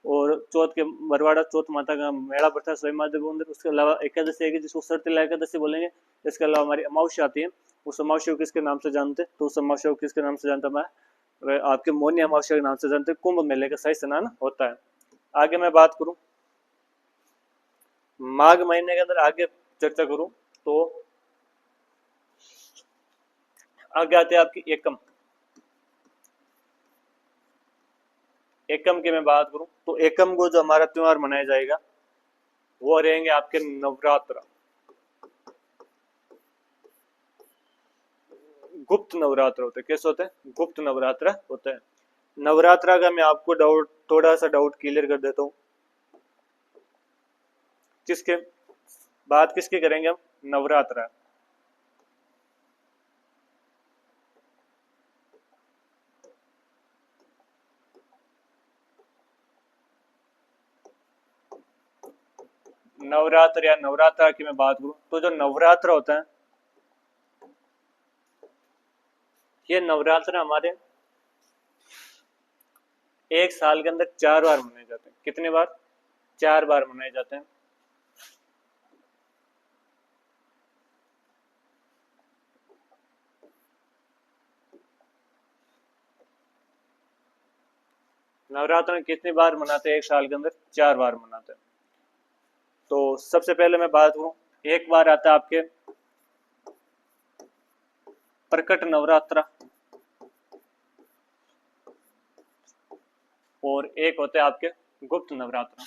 और चौथ के बरवाड़ा चौथ माता का मेला पड़ता है स्वयं महादेव मंदिर। उसके अलावा एकादशी आएगी जिसको सरतिला एकादशी बोलेंगे। इसके अलावा हमारी अमावस्या आती है, उस अमावस्या को किसके नाम से जानते हैं, तो उस अमावस्या को किसके नाम से जानते हैं, मैं आपके मौनी अमावस्या के नाम से जानते हैं, कुंभ मेले का शाही स्नान होता है। आगे मैं बात करूं माघ महीने के अंदर, आगे चर्चा करूं तो आगे आते हैं आपकी एकम। एकम की मैं बात करूं तो एकम को जो हमारा त्योहार मनाया जाएगा वो रहेंगे आपके नवरात्र। गुप्त नवरात्र होते हैं, कैसे होते हैं, गुप्त नवरात्र होते हैं। नवरात्र का मैं आपको डाउट थोड़ा सा डाउट क्लियर कर देता हूँ। किसके बात किसकी करेंगे हम, नवरात्र। नवरात्र या नवरात्र की मैं बात करूं तो जो नवरात्र होता है ये नवरात्र हमारे एक साल के अंदर 4 बार मनाए जाते हैं। कितने बार, 4 बार मनाए जाते हैं। नवरात्र कितनी बार मनाते हैं एक साल के अंदर, 4 बार मनाते हैं। तो सबसे पहले मैं बात करूं, एक बार आता है आपके प्रकट नवरात्र, और एक होते हैं आपके गुप्त नवरात्र।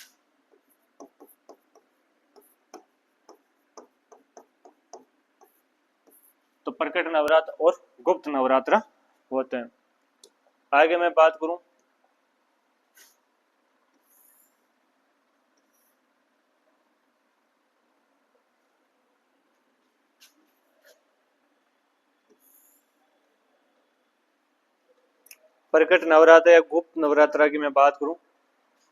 तो प्रकट नवरात्र और गुप्त नवरात्र होते हैं। आगे मैं बात करूं प्रकट नवरात्र या गुप्त नवरात्र की मैं बात करूं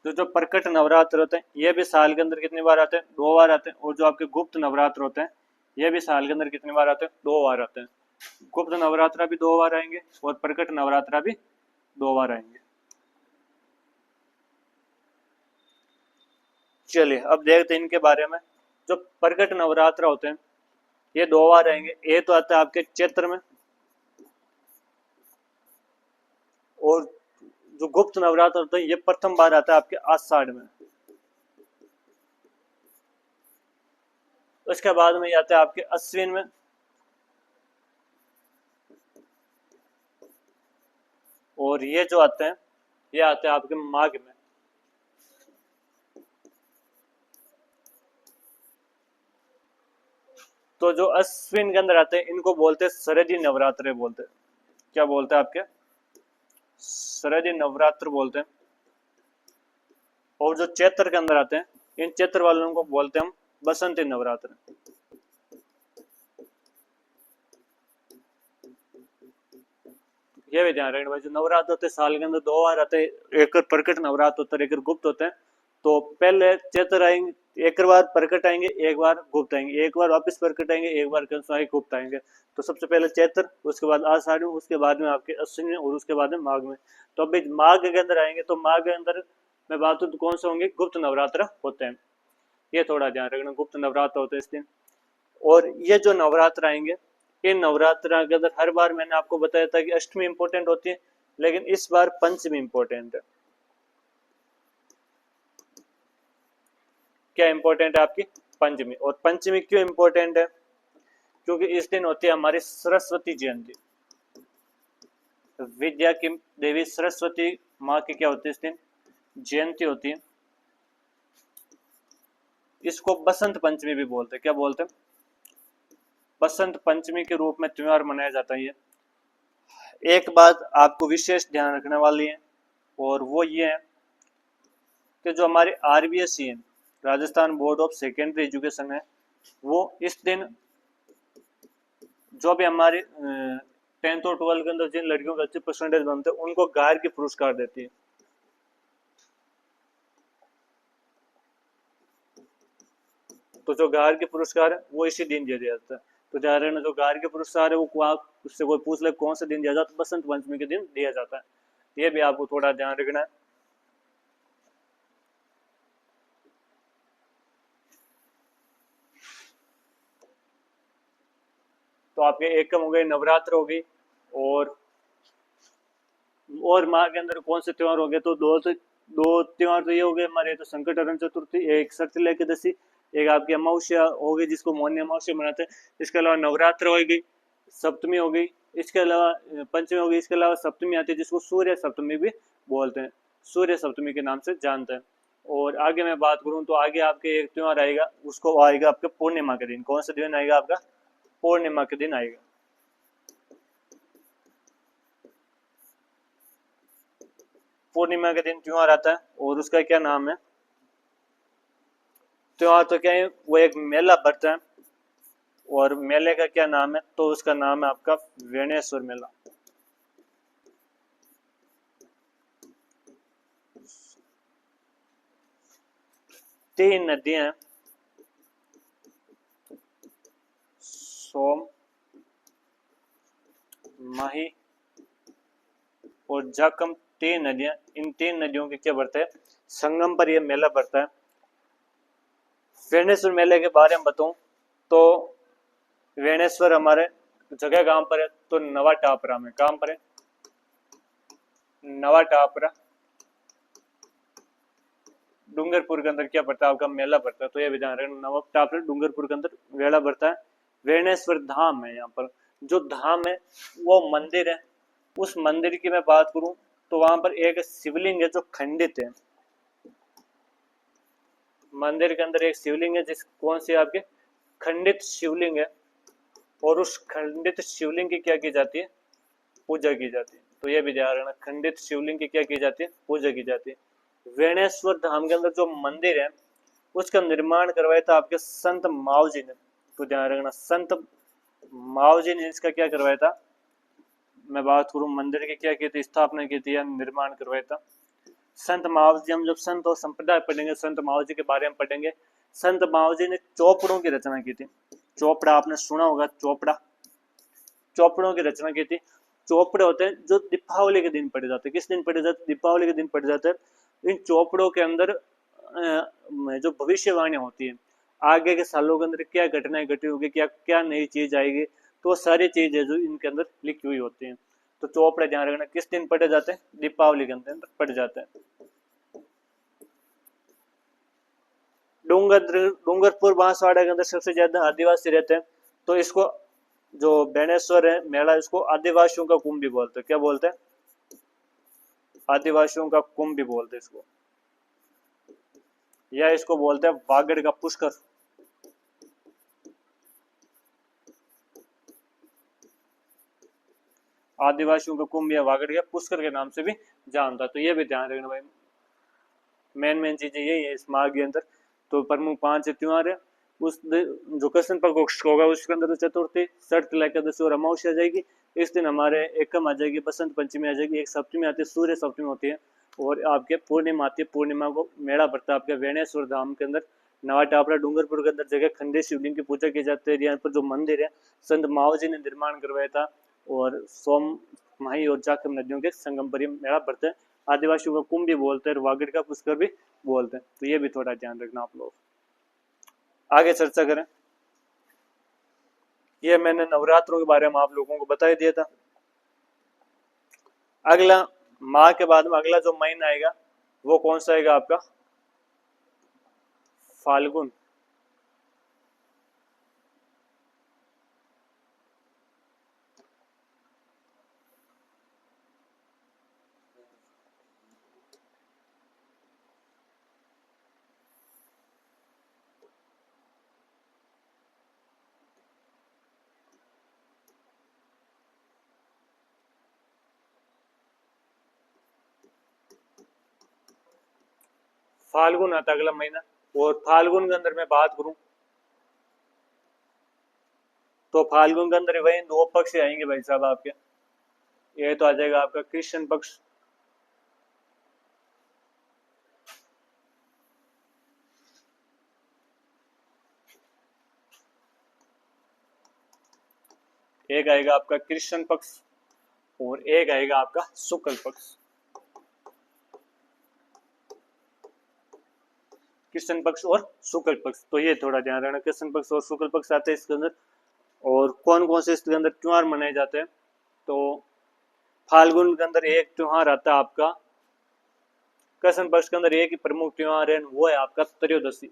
तो जो प्रकट नवरात्र होते हैं ये भी साल के अंदर कितनी बार आते हैं? 2 बार आते हैं। और जो आपके गुप्त नवरात्र होते हैं ये भी साल के अंदर कितनी बार आते हैं? 2 बार आते हैं। गुप्त नवरात्रा भी 2 बार आएंगे और प्रकट नवरात्रा भी 2 बार आएंगे। चलिए अब देखते हैं इनके बारे में। जो प्रकट नवरात्र होते हैं ये 2 बार आएंगे। ये तो आता है आपके चैत्र में, और जो गुप्त नवरात्र होते हैं ये प्रथम बार आता है आपके आषाढ़ में। उसके बाद में ये आता है आपके अश्विन में, और ये जो आते हैं ये आते हैं आपके माघ में। तो जो अश्विन के अंदर आते हैं इनको बोलते हैं शरदीय नवरात्र बोलते हैं। क्या बोलते हैं आपके? शरदीय नवरात्र बोलते हैं। और जो चैत्र के अंदर आते हैं इन चैत्र वालों को बोलते हैं हम बसंती नवरात्र। ये भी ध्यान रखना भाई, जो नवरात्र होते हैं साल के अंदर 2 बार आते हैं। एक प्रकट नवरात्र होता है, एक गुप्त होते हैं। तो पहले चैत्र आएंगे, एक बार प्रकट आएंगे, एक बार गुप्त आएंगे, एक बार वापस प्रकट आएंगे, एक बार गुप्त आएंगे। तो सबसे पहले चैत्र, उसके बाद आषाढ़, उसके बाद में आपके अश्विन और उसके बाद में माघ में। तो अभी माघ के अंदर आएंगे तो माघ के अंदर मैं बात तो कौन से होंगे? गुप्त नवरात्र होते हैं। ये थोड़ा ध्यान रखना, गुप्त नवरात्र होते हैं इस दिन। और ये जो नवरात्र आएंगे इन नवरात्र के अंदर हर बार मैंने आपको बताया था कि अष्टमी इंपॉर्टेंट होती है, लेकिन इस बार पंचमी इंपॉर्टेंट है। क्या इंपॉर्टेंट है आपकी? पंचमी। और पंचमी क्यों इंपॉर्टेंट है? क्योंकि इस दिन होती है हमारी सरस्वती जयंती। विद्या की देवी सरस्वती माँ की क्या होती है इस दिन? जयंती होती है। इसको बसंत पंचमी भी बोलते हैं। क्या बोलते हैं? बसंत पंचमी के रूप में त्योहार मनाया जाता है। एक बात आपको विशेष ध्यान रखने वाली है, और वो ये है कि जो हमारे आरबीएसई है, Rajasthan board of secondary education है, वो इस दिन जो भी हमारे 10th और 12th के अंदर जिन लड़कियों के अच्छे परसेंटेज बनते हैं उनको गार्गी पुरस्कार देती है। तो जो गार्गी पुरस्कार है वो इसी दिन दिया जाता है। तो जा रहे जो गार्गी पुरस्कार है वो आप उससे कोई पूछ ले कौन से दिन दिया जाता है? बसंत पंचमी के दिन दिया जाता है। ये भी आपको थोड़ा ध्यान रखना है। तो आपके एकम हो गए, नवरात्र हो गई, और माह के अंदर कौन से त्योहार हो गए? तो दो त्योहार तो ये हो गए हमारे, तो संकटहरण चतुर्थी, एक सतलय एकादशी, एक आपकी अमावस्या हो गई जिसको मौनी अमावस्या मनाते हैं। इसके अलावा नवरात्र हो गई, सप्तमी हो गई, इसके अलावा पंचमी हो गई, इसके अलावा सप्तमी आती है जिसको सूर्य सप्तमी भी बोलते हैं, सूर्य सप्तमी के नाम से जानते हैं। और आगे मैं बात करूं तो आगे आपके एक त्योहार आएगा, उसको आएगा आपके पूर्णिमा के दिन। कौन सा दिन आएगा आपका? पूर्णिमा के दिन आएगा। पूर्णिमा के दिन त्योहार आता है और उसका क्या नाम है? त्योहार तो क्या है, वो एक मेला पड़ता है, और मेले का क्या नाम है? तो उसका नाम है आपका वेणेश्वर मेला। तीन नदियां हैं, सोम, माही और जाकम, तीन नदियां। इन तीन नदियों के क्या बढ़ता है? संगम पर यह मेला पड़ता है। वेणेश्वर मेले के बारे में बताऊं तो वेणेश्वर हमारे जगह कहां पर है? तो नवा टापरा में। कहां पर है? नवा टापरा, डूंगरपुर के अंदर क्या पड़ता है आपका? मेला पड़ता है। तो ये भी ध्यान रखना, नवा टापरा डूंगरपुर के अंदर मेला पड़ता है। वेणेश्वर धाम है। यहाँ पर जो धाम है वो मंदिर है। उस मंदिर की मैं बात करूं तो वहां पर एक शिवलिंग है जो खंडित है। मंदिर के अंदर एक शिवलिंग है जिस कौन सी आपके? खंडित शिवलिंग है। और उस खंडित शिवलिंग की क्या की जाती है? पूजा की जाती है। तो यह भी ध्यान रखना, खंडित शिवलिंग की क्या की जाती है? पूजा की जाती है। वेणेश्वर धाम के अंदर जो मंदिर है उसका निर्माण करवाया था आपके संत मावजी ने। तो ध्यान रखना, संत मावजी ने इसका क्या करवाया था? मैं बात करूं मंदिर की, क्या की थी, स्थापना की थी या निर्माण करवाया था। संत मावजी, हम जब संत और संप्रदाय पढ़ेंगे, संत मावजी के बारे में पढ़ेंगे। संत मावजी ने चौपड़ों की रचना की थी। चौपड़ा आपने सुना होगा, चौपड़ा, चौपड़ों की रचना की थी। चौपड़े होते हैं जो दीपावली के दिन पढ़े जाते हैं। किस दिन पढ़े जाते हैं? दीपावली के दिन पढ़े जाते हैं। इन चौपड़ों के अंदर जो भविष्यवाणी होती है, आगे के सालों के अंदर क्या घटनाएं घटी होगी, क्या क्या नई चीज आएगी, तो सारी चीजें जो इनके अंदर लिखी हुई होती हैं। तो चौपड़े ध्यान रखना किस दिन पढ़े जाते हैं? दीपावली के अंदर पढ़े जाते हैं। डूंगरपुर बांसवाड़ा के अंदर सबसे ज्यादा आदिवासी रहते हैं। तो इसको जो बेणेश्वर है मेला, इसको आदिवासियों का कुंभ भी बोलते हैं। क्या बोलते हैं? आदिवासियों का कुंभ भी बोलते हैं इसको, या इसको बोलते हैं वागड़ का पुष्कर। आदिवासियों का कुंभ या वागड़ या पुष्कर के नाम से भी जानता है। तो ये भी ध्यान रखना भाई, मेन चीजें यही है इस माह के अंदर। तो प्रमुख 5 त्योहार है। उस जो कृष्ण पक्ष होगा उसके अंदर चतुर्थी, षष्ठी, एकादशी और अमावस्या आ जाएगी। इस दिन हमारे एकम आ जाएगी, बसंत पंचमी आ जाएगी, एक सप्तमी आती है, सूर्य सप्तमी होती है, और आपके पूर्णिमा आती है। पूर्णिमा को मेला भरता है आपके वेणेश्वर धाम के अंदर, नवा टापरा डूंगरपुर के अंदर जगह खंडे शिवलिंग की पूजा की जाती है। यहाँ पर जो मंदिर है संत मावजी ने निर्माण करवाया था, और सोम माही और जाखम नदियों के संगम पर मेला भरते हैं। आदिवासियों का कुंभ भी बोलते हैं और वागड़ का पुष्कर भी बोलते हैं। तो ये भी थोड़ा ध्यान रखना आप लोग। आगे चर्चा करें। ये मैंने नवरात्रों के बारे में आप लोगों को बता ही दिया था। अगला माह के बाद में अगला जो महीना आएगा वो कौन सा आएगा आपका? फाल्गुन। फाल्गुन आता अगला महीना। और फाल्गुन के अंदर मैं बात करूं तो फाल्गुन के अंदर वही 2 पक्ष आएंगे भाई साहब आपके। ये तो आ जाएगा आपका कृष्ण पक्ष, एक आएगा आपका कृष्ण पक्ष, और एक आएगा आपका शुक्ल पक्ष। कृष्ण पक्ष और शुक्ल पक्ष, तो ये थोड़ा ध्यान रखना, कृष्ण पक्ष और शुक्ल पक्ष आते हैं इसके अंदर। और कौन कौन से इसके अंदर त्योहार मनाए जाते हैं? तो फाल्गुन के अंदर एक त्योहार आता है आपका, कृष्ण पक्ष के अंदर एक ही प्रमुख त्योहार है, वो है आपका त्रयोदशी।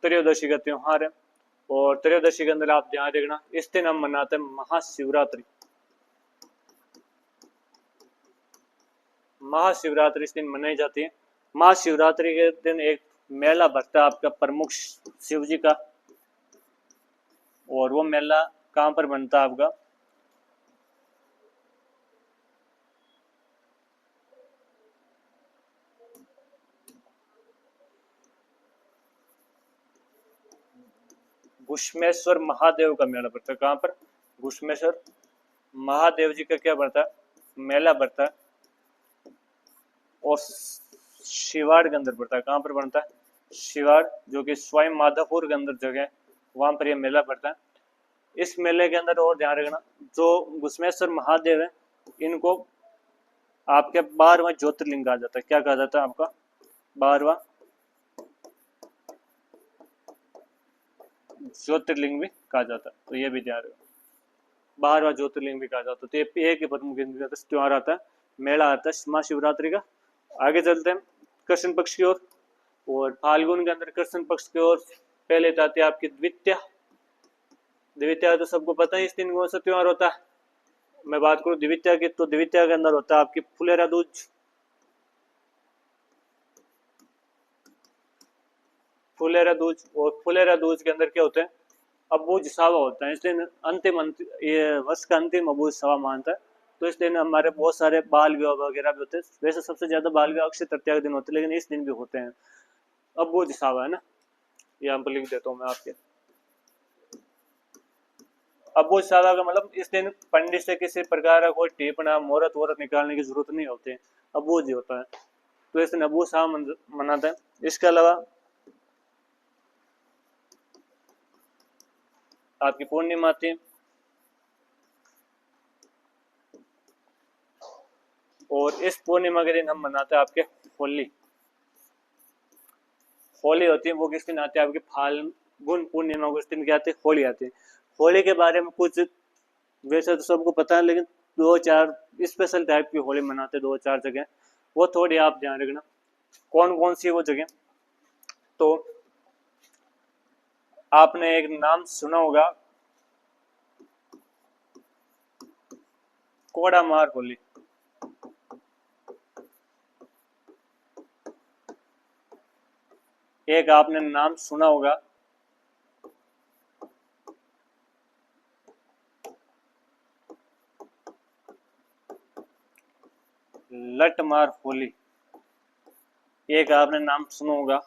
त्रयोदशी का त्योहार है। और त्रयोदशी के अंदर आप ध्यान रखना, इस दिन हम मनाते हैं महाशिवरात्रि। महाशिवरात्रि इस दिन मनाई जाती है। महाशिवरात्रि के दिन एक मेला भरता है आपका प्रमुख शिव जी का, और वो मेला कहाँ पर बनता है आपका? घुश्मेश्वर महादेव का मेला पड़ता है। कहाँ पर? घुश्मेश्वर महादेव जी का क्या पड़ता है? मेला पड़ता है। और शिवाड़ के अंदर पड़ता है। कहाँ पर बनता है? शिवाड़, जो कि स्वयं माधवपुर के अंदर जगह है, वहां पर यह मेला पड़ता है। इस मेले के अंदर और ध्यान रखना, जो घुश्मेश्वर महादेव है इनको आपके 12वां ज्योतिर्लिंग कहा जाता है। क्या कहा जाता है आपका? 12वां ज्योतिर्लिंग भी कहा जाता है। तो ये भी ध्यान रखना, 12वां ज्योतिर्लिंग भी कहा जाता है। तो ये एक प्रमुख त्योहार आता है, मेला आता है महाशिवरात्रि का। आगे चलते हैं कृष्ण पक्ष की ओर। और फाल्गुन के अंदर कृष्ण पक्ष की ओर पहले आती है आपकी द्वितीया। द्वितीया तो सबको पता है इस दिन कौन सा त्योहार होता है। मैं बात करूं द्वितीया की, तो द्वितीया के अंदर होता है आपकी फुलेरा दूज। फुलेरा दूज, और फुलेरा दूज के अंदर क्या होता है? अबूझ सावा होता है। इस दिन ये वर्ष का अंतिम अबूझ सावा मानता है। तो इस दिन हमारे बहुत सारे बाल विवाह वगैरह भी होते हैं। वैसे सबसे ज्यादा बाल विवाह अक्षय तृतीया के दिन होते हैं, लेकिन इस दिन भी होते हैं। अबूझ सावा है ना, यहाँ पर लिख देता हूँ मैं आपके। अबूझ सावा का मतलब इस दिन पंडित से किसी प्रकार का कोई टिप्पणी मुहूर्त वहूर्त निकालने की जरूरत नहीं होती है, अबूझ ही होता है, तो इस दिन अबूझ सावा मनाते हैं। इसके अलावा आपकी पूर्णिमा आती है, और इस पूर्णिमा के दिन हम मनाते हैं आपके होली। होली होती है वो किस दिन आती है, आपकी फाल्गुन पूर्णिमा को इस दिन क्या आती है, होली आती है। होली के बारे में कुछ वैसे तो सबको पता है, लेकिन दो चार स्पेशल टाइप की होली मनाते हैं, दो चार जगह, वो थोड़ी आप ध्यान रखना कौन कौन सी वो जगह। तो आपने एक नाम सुना होगा, कोडामार होली। एक आपने नाम सुना होगा लठमार होली। एक आपने नाम सुना होगा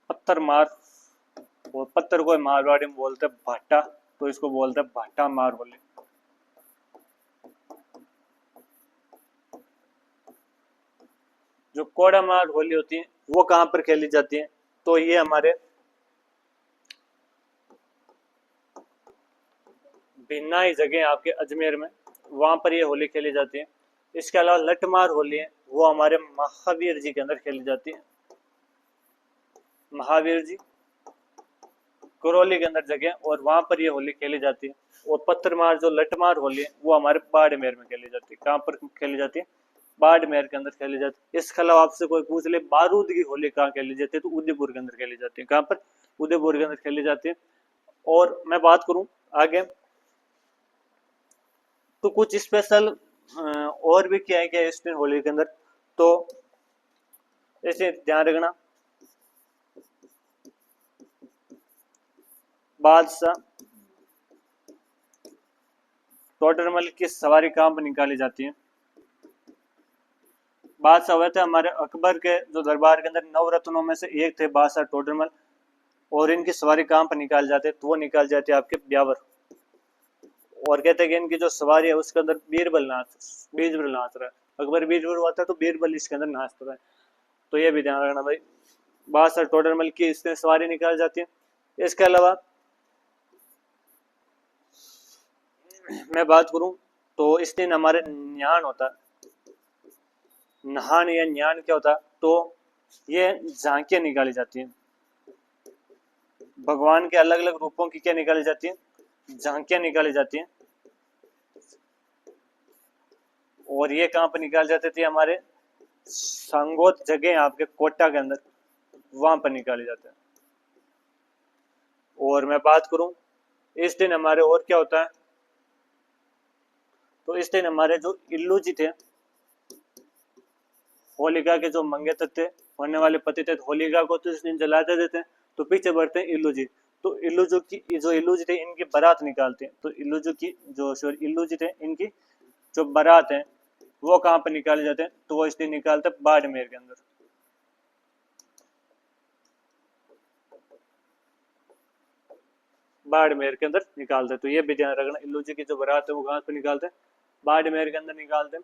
पत्थर मार, और पत्थर को मारवाड़ी में बोलते हैं भाटा, तो इसको बोलते हैं भाटा मार होली। जो कोड़ा मार होली होती है वो कहाँ पर खेली जाती है, तो ये हमारे भिन्नाई जगह आपके अजमेर में, वहां पर ये होली खेली जाती है। इसके अलावा लठमार होली है वो हमारे महावीर जी के अंदर खेली जाती है। महावीर जी करौली के अंदर जगह, और वहां पर ये होली खेली जाती है। और पत्थरमार जो लठमार होली है वो हमारे बाड़मेर में खेली जाती है। कहाँ पर खेली जाती है, बाड़मेर के अंदर खेली जाती है। इसके अलावा आपसे कोई पूछ ले बारूद की होली कहाँ खेली जाती है, तो उदयपुर के अंदर खेली जाती है। कहाँ पर, उदयपुर के अंदर खेली जाती है। और मैं बात करूं आगे, तो कुछ स्पेशल और भी क्या है क्या इस दिन होली के अंदर, तो ऐसे ध्यान रखना। बादशाह टोडरमल की सवारी कहाँ पर निकाली जाती है। बादशाह हुए थे हमारे अकबर के जो दरबार के अंदर नवरत्नों में से एक थे बादशाह टोडरमल, और इनकी सवारी कहाँ पर निकाल जाते, तो वो निकाल जाती है आपके ब्यावर। और कहते हैं कि इनकी जो सवारी है उसके अंदर बीरबल नाच रहा है। अकबर बीरबल हुआ था तो बीरबल इसके अंदर नाच रहा है, तो ये भी ध्यान रखना भाई। बादशाह टोडरमल की इसमें सवारी निकाल जाती है। इसके अलावा मैं बात करूं तो इस दिन हमारे न्यान होता है। नहान या न्यान क्या होता है, तो ये झांकियां निकाली जाती हैं। भगवान के अलग अलग रूपों की क्या निकाली जाती है, झांकियां निकाली जाती हैं। और ये कहाँ पर निकाल जाते थे, हमारे संगोत जगह आपके कोटा के अंदर, वहां पर निकाले जाते हैं। और मैं बात करूं इस दिन हमारे और क्या होता है, तो इस दिन हमारे जो इल्लू जी थे, होलिका के जो मंगेतर थे, होने वाले पति थे, होलिका को तो इस दिन जलाते देते, तो पीछे बढ़ते हैं इल्लू जी। तो इल्लू जो इल्लू जी थे इनकी बारात निकालते हैं। तो इल्लू जी थे इनकी जो बारात है वो कहाँ पर निकाले जाते हैं, तो वो इस दिन निकालते हैं बाड़मेर के अंदर। बाड़मेर के अंदर निकालते हैं, तो ये भी ध्यान रखना, इल्लू जी की जो बारात है वो कहाँ पर निकालते हैं, बाड़मेर के अंदर निकालते हैं।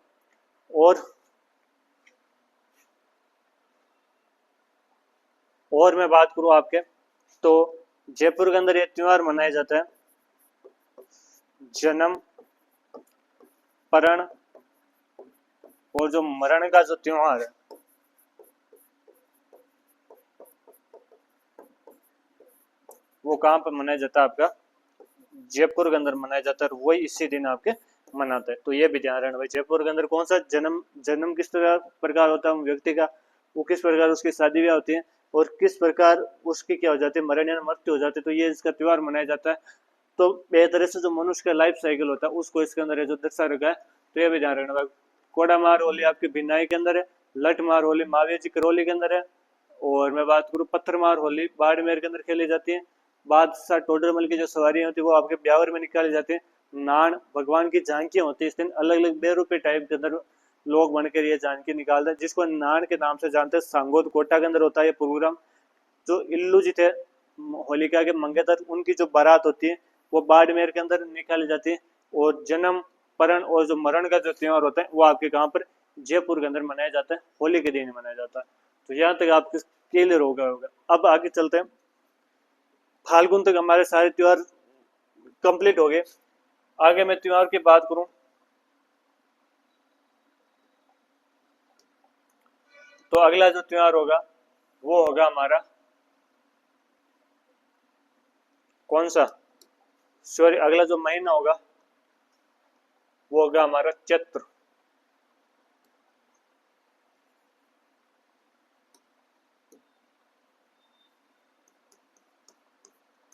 और मैं बात करूं आपके, तो जयपुर के अंदर ये त्योहार मनाया जाता है जन्म, परण और जो मरण का जो त्योहार है वो कहाँ पर मनाया जाता है, आपका जयपुर के अंदर मनाया जाता है, और वही इसी दिन आपके मनाते हैं। तो ये भी ध्यान रखना भाई, जयपुर के अंदर कौन सा जन्म किस प्रकार होता है व्यक्ति का, वो किस प्रकार उसकी शादी ब्याह होती है, और किस प्रकार उसकी क्या हो जाती है, मरण या मृत्यु हो जाती है, तो ये इसका त्योहार मनाया जाता है। तो बेहतर से जो मनुष्य का लाइफ साइकिल होता है उसको इसके अंदर है जो दर्शा रखा है, तो ये भी ध्यान रखना भाई। कोडामार होली आपकी भिन्नाई के अंदर है, लठमार होली महावीर जी करौली के अंदर है, और मैं बात करूँ पत्थरमार होली बाड़मेर के अंदर खेली जाती है। बादशाह टोडरमल की जो सवारी होती है वो आपके ब्यावर में निकाली जाती है। नान भगवान की झांकियां होती है इस दिन, अलग अलग बेरूपे टाइप के अंदर लोग बनकर ये झांकी निकालते हैं, जिसको नान के नाम से जानते हैं। सांगोद कोटा के अंदर होता है ये प्रोग्राम। जो इल्लू जी थे होलिका के मंगेतर उनकी जो बारात होती है वो बाड़मेर के अंदर निकाली जाती है, और जन्म परण और जो मरण का जो त्योहार होता है वो आपके कहाँ पर जयपुर के अंदर मनाया जाता है, होली के दिन मनाया जाता है। तो यहाँ तक आपके क्लियर होगा। अब आगे चलते हैं, फाल्गुन तक हमारे सारे त्योहार कंप्लीट हो गए। आगे मैं त्योहार की बात करूं तो अगला जो त्योहार होगा वो होगा हमारा कौन सा, सॉरी, अगला जो महीना होगा वो होगा हमारा चैत्र।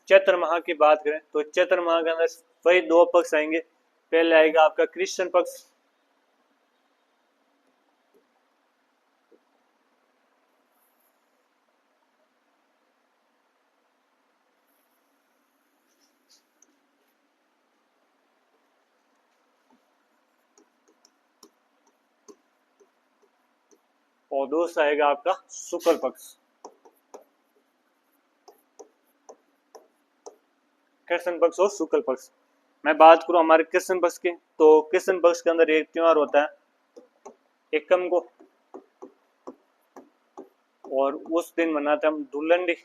चैत्र माह की बात करें तो चैत्र माह के अंदर वही दो पक्ष आएंगे। पहले आएगा आपका कृष्ण पक्ष, और दूसरा आएगा आपका शुक्ल पक्ष। कृष्ण पक्ष और शुक्ल पक्ष। मैं बात करूं हमारे कृष्ण पक्ष की, तो कृष्ण पक्ष के अंदर एक त्योहार होता है एकम को, और उस दिन मनाते हैं हम धुलंडी।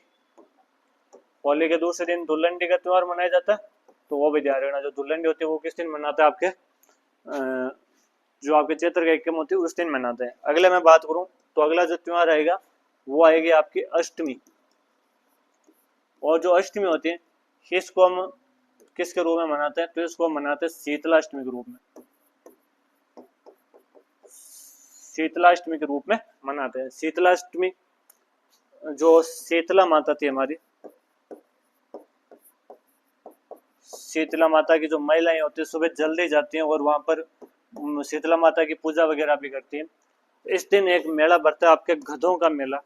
होली के दूसरे दिन धुलंडी का त्योहार मनाया जाता है, तो वो भी ध्यान रखना। जो धुलंडी होती है वो किस दिन मनाते हैं आपके जो आपके चैत्र का एकम होती है उस दिन मनाते हैं। अगले मैं बात करूं तो अगला जो त्योहार आएगा वो आएगी आपकी अष्टमी। और जो अष्टमी होती है इसको हम किसके रूप में मनाते हैं, तो इसको हम मनाते हैं शीतलाष्टमी के रूप में। शीतलाष्टमी के रूप में मनाते हैं। शीतलाष्टमी जो शीतला माता थी हमारी, शीतला माता की जो महिलाएं होती है सुबह जल्दी जाती हैं और वहां पर शीतला माता की पूजा वगैरह भी करती हैं। इस दिन एक मेला बढ़ता है आपके गधों का मेला,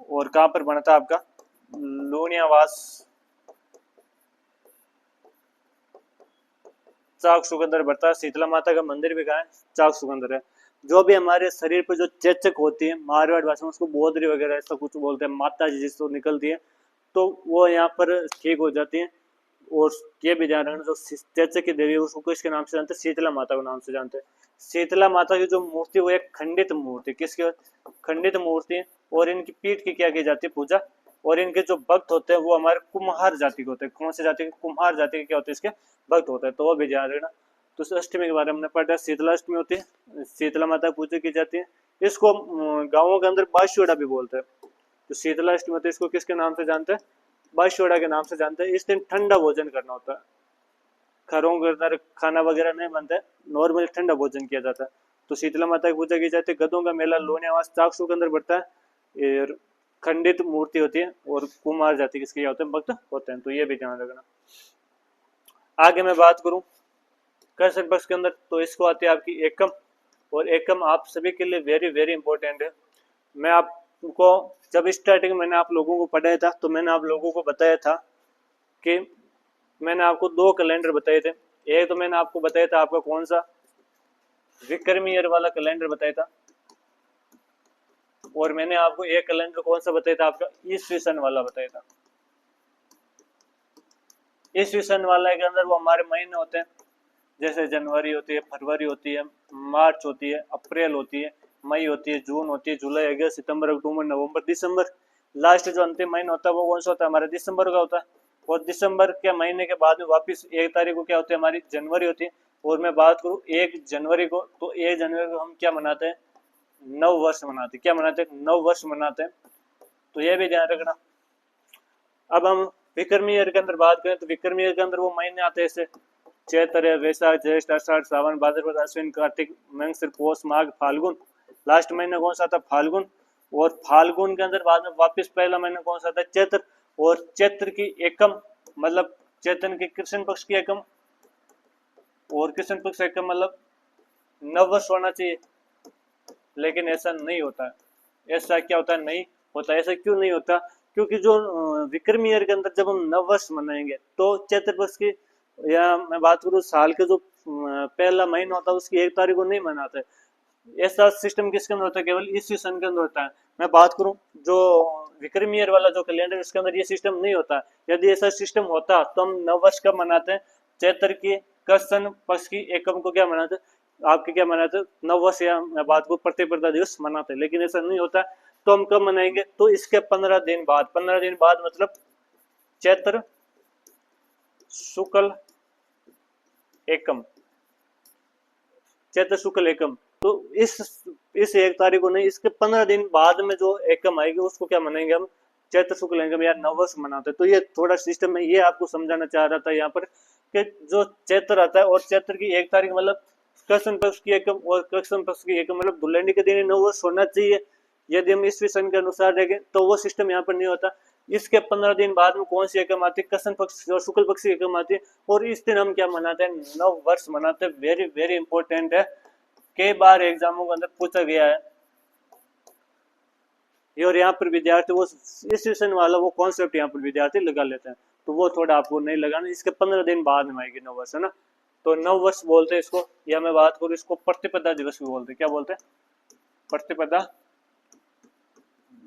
और कहां पर बनता है आपका लोनियावास चाक सुगंधर बढ़ता है। शीतला माता का मंदिर भी कहाँ है, चाक सुगंधर है। जो भी हमारे शरीर पर जो चेचक होती है, मारवाड़ भाषा में उसको बोधरी वगैरह ऐसा कुछ बोलते हैं, माता जी जिसको निकलती है तो वो यहाँ पर ठीक हो जाती है। और ये भी ध्यान रखना जो चेचक की देवी है उसको किसके नाम से जानते हैं, शीतला माता के नाम से जानते हैं। शीतला माता की जो मूर्ति वो एक खंडित मूर्ति, किसकी खंडित मूर्ति है, और इनकी पीठ की क्या की जाती है पूजा। और इनके जो भक्त होते हैं वो हमारे कुम्हार जाति के होते हैं। कौन सी जाति के, कुम्हार जाति के क्या होते हैं इसके भक्त होते हैं, तो वो भी ध्यान रखना। तो अष्टमी के बारे में हमने पढ़ा, शीतला अष्टमी होती है, शीतला माता की पूजा की जाती है। इसको गाँवों के अंदर बांसुड़ा भी बोलते हैं। तो शीतला अष्टमी होती है, इसको किसके नाम से जानते हैं, बांसुड़ा के नाम से जानते हैं। इस दिन ठंडा भोजन करना होता है, घरों के अंदर खाना वगैरह नहीं बनता है, नॉर्मली ठंडा भोजन किया जाता है। तो शीतला माता की पूजा की जाती है। गधों का मेला लोनियावास चाकसू के अंदर बढ़ता है, और खंडित मूर्ति होती है, और कुमार जाति किसके होते हैं, भक्त होते हैं। तो ये भी ध्यान रखना। आगे मैं बात करूं कृष्ण पक्ष के अंदर, तो इसको आती है आपकी एकम, और एकम आप सभी के लिए वेरी वेरी इंपॉर्टेंट है। मैं आपको जब स्टार्टिंग मैंने आप लोगों को पढ़ाया था तो मैंने आप लोगों को बताया था कि मैंने आपको दो कैलेंडर बताए थे। एक तो मैंने आपको बताया था आपका कौन सा, विक्रमी ईयर वाला कैलेंडर बताया था, और मैंने आपको एक कैलेंडर कौन सा बताया था, आपका ईस्वी सन वाला बताया था। ईस्वी सन वाला के अंदर वो हमारे महीने होते हैं, जैसे जनवरी होती है, फरवरी होती है, मार्च होती है, अप्रैल होती है, मई होती है, जून होती है, जुलाई, अगस्त, सितंबर, अक्टूबर, नवंबर, दिसंबर। लास्ट जो अंतिम महीना होता है वो कौन सा होता है, हमारा दिसंबर का होता है। और दिसंबर के महीने के बाद में वापस 1 तारीख को क्या होती है, हमारी जनवरी होती है। और मैं बात करूँ 1 जनवरी को, तो 1 जनवरी को हम क्या मनाते हैं, नव वर्ष मनाते हैं। क्या मनाते हैं, नव वर्ष मनाते हैं। तो ये भी ध्यान रखना। अब हम विक्रमी ईयर के अंदर बात करें तो विक्रमी ईयर के अंदर वो महीने आते हैं जैसे चैत्र, वैशाख, ज्येष्ठ, आषाढ़, सावन, भाद्रपद, अश्विन, कार्तिक, मंगसिर, पौष, माघ, फाल्गुन। लास्ट महीना कौन सा था, फाल्गुन। और फाल्गुन के अंदर बाद में वापस पहला महीना कौन सा था, चैत्र। और चैत्र की एकम मतलब चैत्र के कृष्ण पक्ष की एकम, और कृष्ण पक्ष एकम मतलब नव वर्ष होना चाहिए, लेकिन ऐसा नहीं होता है। ऐसा क्या होता है, नहीं होता। ऐसा क्यों नहीं होता, क्योंकि जो विक्रमी ईयर के अंदर जब हम नव वर्ष मनाएंगे तो चैत्र पक्ष की, या मैं बात करूँ साल के जो पहला महीना होता है उसकी 1 तारीख को नहीं मनाते। ऐसा सिस्टम किसके अंदर होता है? केवल ईसवी सन के अंदर होता है। मैं बात करूं जो विक्रम ईयर वाला जो कैलेंडर, इसके अंदर ये सिस्टम नहीं होता। यदि ऐसा सिस्टम होता तो हम नववर्ष कब मनाते हैं? चैत्र की कृष्ण पक्ष की एकम को क्या मनाते, आपके क्या मनाते, नववर्ष या मैं बात को प्रतिपदा दिवस मनाते, लेकिन ऐसा नहीं होता। तो हम कब मनाएंगे? तो इसके 15 दिन बाद, 15 दिन बाद मतलब चैत्र शुक्ल एकम, चैत्र शुक्ल एकम। तो इस 1 तारीख को नहीं, इसके 15 दिन बाद में जो एकम आएगी उसको क्या मनाएंगे हम? चैत्र शुक्ल एकम या नववर्ष मनाते हैं। तो ये थोड़ा सिस्टम है, ये आपको समझाना चाह रहा था यहाँ पर कि जो चैत्र आता है और चैत्र की 1 तारीख मतलब कृष्ण पक्ष की एकम, और कृष्ण पक्ष की एकम मतलब दुल्हनी के दिन नववर्ष होना चाहिए। यदि हम ईस्वी सन के अनुसार देखें तो वो सिस्टम यहाँ पर नहीं होता। इसके 15 दिन बाद में कौन सी एकम आती है? कृष्ण पक्ष और शुक्ल पक्ष की एकम आती है, और इस दिन हम क्या मनाते हैं? नव वर्ष मनाते हैं। वेरी वेरी इंपॉर्टेंट है, कई बार एग्जामों के अंदर पूछा गया है। और यहाँ पर विद्यार्थी वो इस सेशन वाला वो कॉन्सेप्ट यहाँ पर विद्यार्थी लगा लेते हैं, तो वो थोड़ा आपको नहीं लगाना। इसके 15 दिन बाद में आएगी नव वर्ष, है ना। तो नव वर्ष बोलते हैं इसको, या मैं बात करूँ इसको प्रतिपदा दिवस भी बोलते हैं। क्या बोलते हैं? प्रतिपदा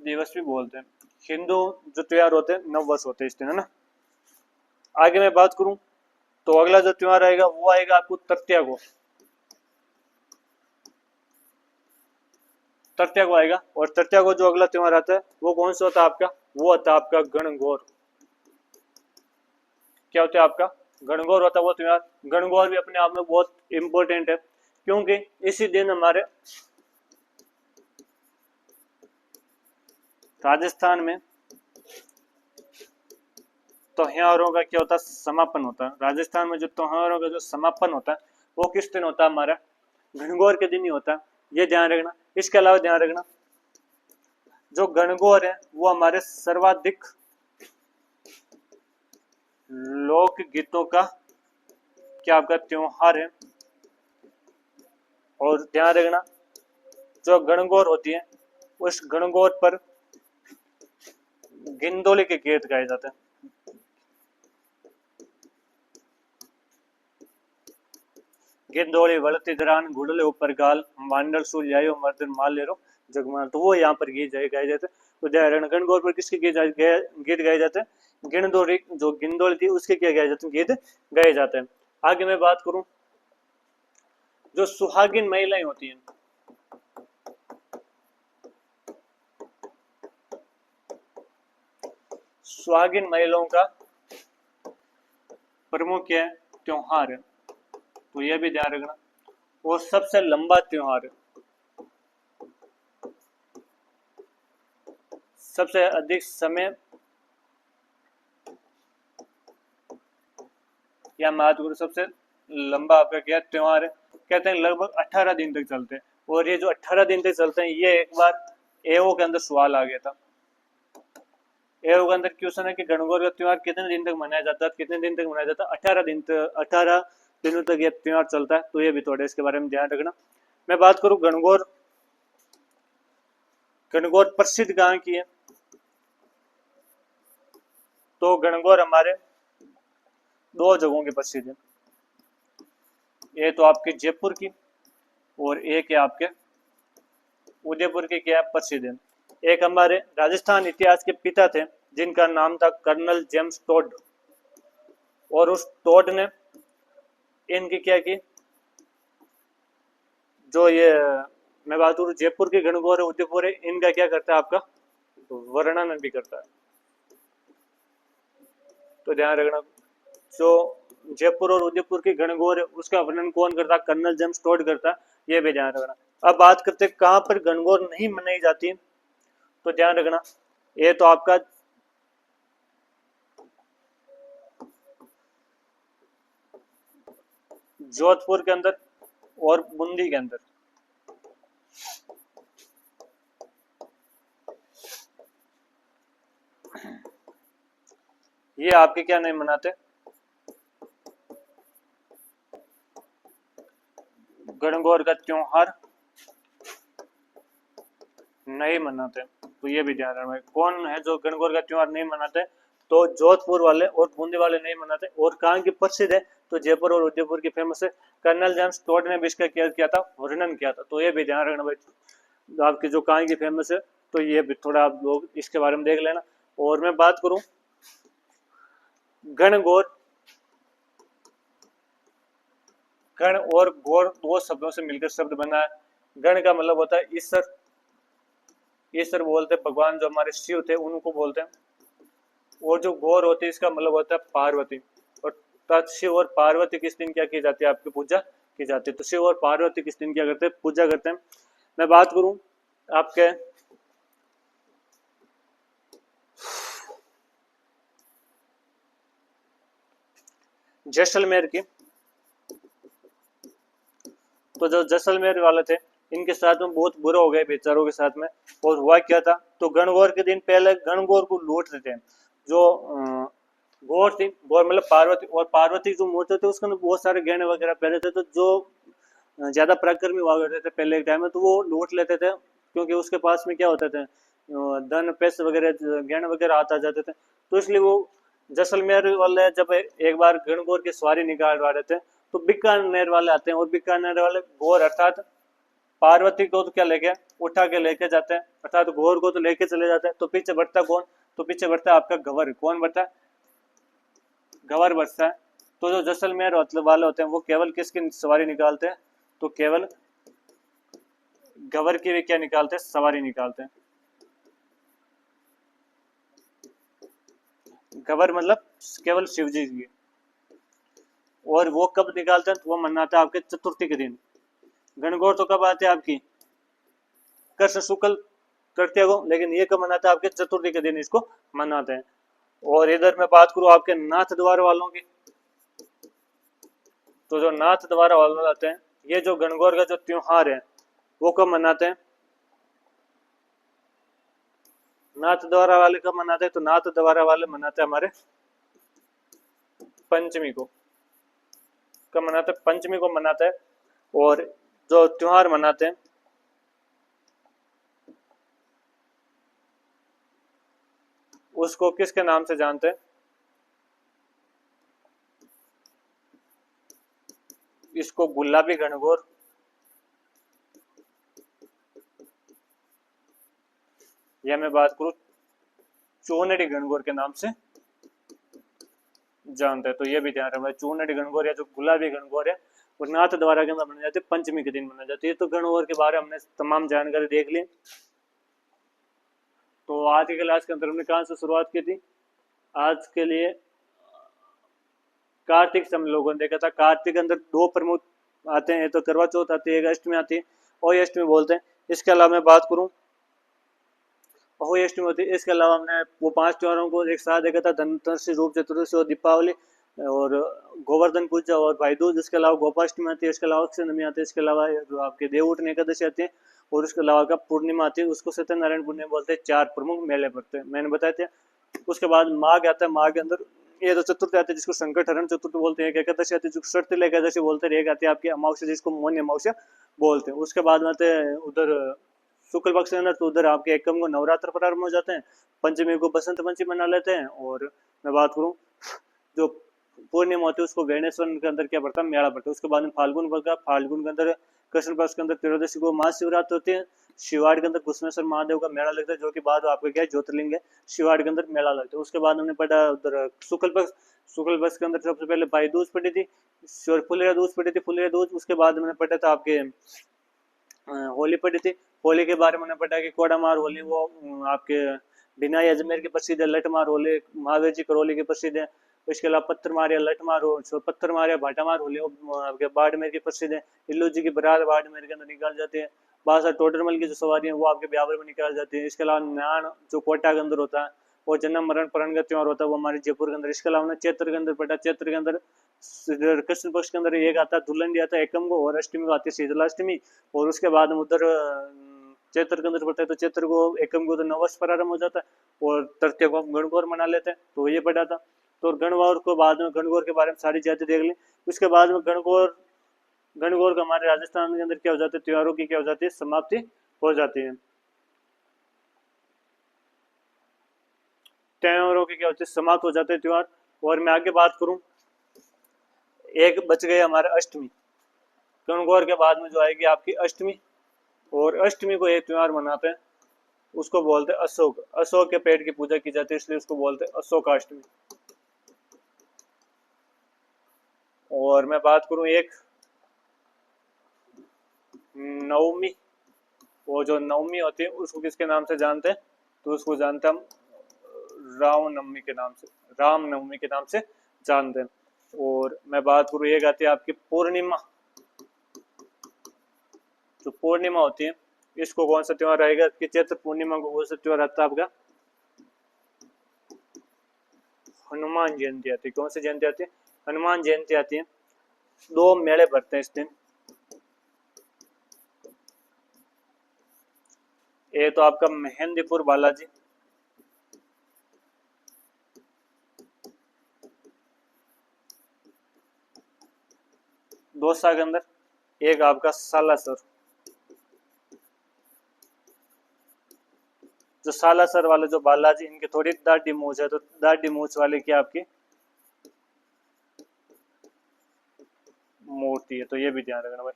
दिवस भी बोलते हैं। हिंदू जो त्योहार होते हैं नव वर्ष होते हैं इस दिन, है ना। आगे मैं बात करूं तो अगला जो त्योहार आएगा वो आएगा आपको तृतीया को, तृतीया को आएगा। और तृतीया को जो अगला त्योहार आता है वो कौन सा होता है आपका? वो होता है आपका गणगौर। क्या होता है आपका? गणगौर होता है वो त्योहार। गणगौर भी अपने आप में बहुत इंपॉर्टेंट है, क्योंकि इसी दिन हमारे राजस्थान में त्योहारों का क्या होता है? समापन होता है। राजस्थान में जो त्योहारों का जो समापन होता है वो किस दिन होता है? हमारा गणगौर के दिन ही होता है। ये ध्यान रखना। इसके अलावा ध्यान रखना, जो गणगौर है वो हमारे सर्वाधिक लोक गीतों का क्या आपका त्योहार है। और ध्यान रखना, जो गणगौर होती है उस गणगौर पर गिंदोली के गीत गाए जाते हैं। गिंदोली वलती दरान घुड़ले ऊपर गाल, मांडल सूल जायो मर्दन माल ले रो जगमाल। तो वो यहाँ पर गीत गाए जाते हैं। तो ध्यान गणगौर पर किसके गीत गाए जाते हैं? गिंदोली, जो गिंदोली थी उसके क्या गाए जाते हैं? गीत गाए जाते हैं। आगे मैं बात करूं, जो सुहागिन महिलाएं होती हैं, सुहागिन महिलाओं का प्रमुख क्या है? त्योहार है। तो यह भी ध्यान रखना। वो सबसे लंबा त्योहार है, सबसे अधिक समय या महत्वपूर्ण सबसे लंबा आपका क्या त्योहार है? कहते हैं लगभग 18 दिन तक चलते हैं। और ये जो 18 दिन तक चलते हैं, ये एक बार एओ के अंदर सवाल आ गया था। एओ के अंदर क्वेश्चन है कि गणगौर का त्योहार कितने दिन तक मनाया जाता है? कितने दिन तक मनाया जाता है? 18 दिन तक, 18 दिनों तक ये त्योहार चलता है। तो ये भी थोड़ा इसके बारे में ध्यान रखना। मैं बात करूं गणगौर, गणगौर प्रसिद्ध कहाँ की है? तो गणगौर हमारे दो जगहों के प्रसिद्ध है। ये तो आपके जयपुर की, और एक है आपके उदयपुर के क्या प्रसिद्ध है। एक हमारे राजस्थान इतिहास के पिता थे जिनका नाम था कर्नल जेम्स टोड, और उस टोड ने इनकी क्या की, जो ये मैं बात करूं जयपुर के गणगौर है, उदयपुर है, इनका क्या करता है आपका वर्णन भी करता है। तो ध्यान रखना, जो जयपुर और उदयपुर की गणगौर है उसका वर्णन कौन करता है? कर्नल जेम्स टोड करता है। ये भी ध्यान रखना। अब बात करते हैं कहां पर गणगौर नहीं मनाई जाती। तो ध्यान रखना, ये तो आपका जोधपुर के अंदर और बूंदी के अंदर। ये आपके क्या नहीं मनाते? गणगौर का त्योहार नहीं मनाते। तो ये भी ध्यान रखना, कौन है जो गणगौर का त्योहार नहीं मनाते? तो जोधपुर वाले और बूंदी वाले नहीं मनाते। और कहाँ की प्रसिद्ध है, तो जयपुर और उदयपुर की फेमस है। कर्नल जेम्स टोड ने भी इसका किया था, वर्णन किया था, तो ये भी ध्यान रखना भाई। आपकी जो कहाँ की फेमस है, तो ये भी थोड़ा आप लोग इसके बारे में देख लेना। और मैं बात करूं गणगौर, गण और गौर दो शब्दों से मिलकर शब्द बना है। गण का मतलब होता है ईश्वर, ईश्वर बोलते हैं भगवान जो हमारे शिव थे उनको बोलते हैं। और जो गौर होती है इसका मतलब होता है पार्वती। और तत् शिव और पार्वती किस दिन क्या की जाती है, आपकी पूजा की जाती है। तो शिव और पार्वती किस दिन क्या करते हैं, पूजा करते हैं। मैं बात करूं आपके जैसलमेर की, तो जो जैसलमेर वाले थे इनके साथ में बहुत बुरा हो गया बेचारों के साथ में। और हुआ क्या था, तो गणगौर के दिन पहले गणगौर को लूट रहे थे। जो गौर थी, गौर मतलब पार्वती, और पार्वती जो मूर्ति थे उसके अंदर बहुत सारे गहने वगैरह पहने थे। तो जो ज्यादा पराक्रमी हुआ करते थे पहले के टाइम में, तो वो लूट लेते थे, क्योंकि उसके पास में क्या होते थे, धन पैसे वगैरह गहने वगैरह आता जाते थे। तो इसलिए वो जैसलमेर वाले जब एक बार गणगौर की सवारी निकालवा रहे थे, तो बीकानेर वाले आते हैं, और बीकानेर वाले गौर अर्थात पार्वती को तो क्या लेके उठा के लेके जाते हैं, अर्थात गौर को तो लेके चले जाते हैं। तो पीछे बढ़ता कौन, तो पीछे बढ़ता है आपका गवर। कौन बढ़ता है, गवर बढ़ता है। तो जो जैसलमेर वाले होते हैं वो केवल किसकी सवारी निकालते हैं, तो केवल गवर की भी क्या निकालते हैं, सवारी निकालते हैं। गवर मतलब केवल शिव जी की। और वो कब निकालते हैं, तो वो मनाते हैं आपके चतुर्थी के दिन। गणगौर तो कब आते हैं आपकी, कृष्ण शुक्ल तृतीया को, लेकिन ये कब मनाते हैं, आपके चतुर्थी के दिन इसको मनाते हैं। और इधर मैं बात करूं आपके नाथ द्वार वालों की, तो जो नाथ द्वार वाले आते हैं, ये जो गणगौर का जो त्योहार है वो कब मनाते हैं, नाथ द्वारा वाले कब मनाते हैं, तो नाथ द्वारा वाले मनाते हैं हमारे पंचमी को। कब मनाते हैं, पंचमी को मनाते हैं। और जो त्योहार मनाते हैं उसको किसके नाम से जानते हैं, इसको गुलाबी गणगौर, या मैं बात करूं चौनडी गणगौर के नाम से जानते हैं। तो ये भी ध्यान रखना, चूनड़ी गणगौर या जो गुलाबी गणगौर है वो नाथ द्वारा के अंदर मनाई जाती है, पंचमी के दिन मनाई जाती है। तो गणगौर के बारे में हमने तमाम जानकारी देख ली। तो आज की क्लास के अंदर हमने कहाँ से शुरुआत की थी, आज के लिए कार्तिक से हम लोगों ने देखा था। कार्तिक के अंदर दो प्रमुख आते हैं, तो करवा चौथ आती है, एक अष्टमी आती है, और अष्टमी बोलते हैं। इसके अलावा मैं बात करूं अहोई अष्टमी होती है। इसके अलावा हमने वो 5 त्योहारों को एक साथ देखा था, धनतेरस, रूप चतुर्दशी और दीपावली, और गोवर्धन पूजा और भाई दूज। इसके अलावा गोपाष्टमी आती है, इसके अलावा अक्षय नवमी आती है, इसके अलावा जो आपके देवउठनी एकादशी आती है, और उसके अलावा का पूर्णिमा आती है, उसको सत्यनारायण पूर्णिमा बोलते हैं। 4 प्रमुख मेले पड़ते हैं, मैंने बताया था। उसके बाद माघ आता है, माघ के अंदर ये तो चतुर्थी आती है जिसको संकटहरण चतुर्थी बोलते हैं, एक एकादशी आती है जिसको शर्तिल एकादशी बोलते हैं, एक आती है आपकी अमावस्या जिसको मौनी अमावस्या बोलते हैं। उसके बाद में आते हैं उधर शुक्ल पक्ष के अंदर, तो उधर आपके एकम को नवरात्र प्रारंभ हो जाते हैं, पंचमी को बसंत पंचमी मना लेते हैं। और मैं बात करूं जो पूर्णिमा होती है उसको गणेश्वर के अंदर क्या पड़ता है, मेला पड़ता है। उसके बाद में फाल्गुन पड़ता है, फाल्गुन के अंदर कृष्ण पक्ष के अंदर त्रयोदशी को महाशिवरात्रि होती है। शिवाड़ के अंदर घुश्मेश्वर महादेव का मेला लगता है, जो कि बाद आपका क्या है ज्योतिर्लिंग है, शिवाड़ के अंदर मेला लगता है। उसके बाद हमने पढ़ा उधर शुक्ल पक्ष के अंदर सबसे पहले भाई दूज पड़ी थी, और फुलेरा दूज पड़ी थी, फुलेरा दूज। उसके बाद हमने पढ़ा था आपके होली पड़ी थी। होली के बारे में हमने पढ़ा कि कोडामार होली वो आपके बिना अजमेर की प्रसिद्ध है, लठमार होली महावीर जी करौली की प्रसिद्ध है। इसके अलावा पत्थर मारिया लठमार हो, पत्थर मारिया भाटामार होली वो आपके बाड़मेर की प्रसिद्ध है। इल्लू जी की बारात बाड़मेर के अंदर निकाल जाती है। बासा टोडरमल की जो सवारी है वो आपके ब्यावर में निकाल जाती है। इसके अलावा नान जो कोटा के अंदर होता है, और जन्म मरण परण का त्योहार होता है वो हमारे जयपुर के अंदर। इसके अलावा चैत्र के अंदर पड़ा, चैत्र के अंदर कृष्ण पक्ष के अंदर एक आता है दुल्हन आता है एकम को, और अष्टमी को आती है शीतलाष्टमी। और उसके बाद उधर चैत्र के अंदर पड़ता है, तो चैत्र को एकम को तो नववर्ष प्रारंभ हो जाता है, और तृतीय को हम गणगौर मना लेते हैं। तो ये पढ़ा था। तो गणगौर को बाद में गणगौर के बारे में सारी चीजें देख ली। उसके बाद में गणगौर का हमारे राजस्थान के अंदर क्या हो जाता है, त्योहारों की क्या हो जाती है, समाप्ति हो जाती है। त्योहारों के क्या होते हैं, समाप्त हो जाते हैं त्योहार। और मैं आगे बात करूं, एक बच गए हमारे अष्टमी। गणगौर के बाद में जो आएगी आपकी अष्टमी, और अष्टमी को एक त्योहार मनाते हैं, उसको बोलते हैं अशोक। अशोक के पेड़ की पूजा की जाती है, इसलिए उसको बोलते हैं अशोकाष्टमी। और मैं बात करूं एक नवमी, वो जो नवमी होती है उसको किसके नाम से जानते हैं, तो उसको जानते हैं हम रामनवमी के नाम से, रामनवमी के नाम से जानते हैं। और मैं बात करूं एक आती है आपकी पूर्णिमा। जो पूर्णिमा होती है, इसको कौन सा त्योहार आएगा कि चैत्र पूर्णिमा को कौन सा त्योहार आता है आपका, हनुमान जयंती आती है। कौन सी जयंती आती है, हनुमान जयंती आती है। दो मेले भरते हैं इस दिन। ये तो आपका मेहंदीपुर बालाजी, दौसा के अंदर। एक आपका सालासर, जो सालासर वाले जो बालाजी, इनकी थोड़ी दाढ़ी मूछ है, तो दाढ़ी मूछ वाले की आपकी मूर्ति है, तो ये भी ध्यान रखना भाई।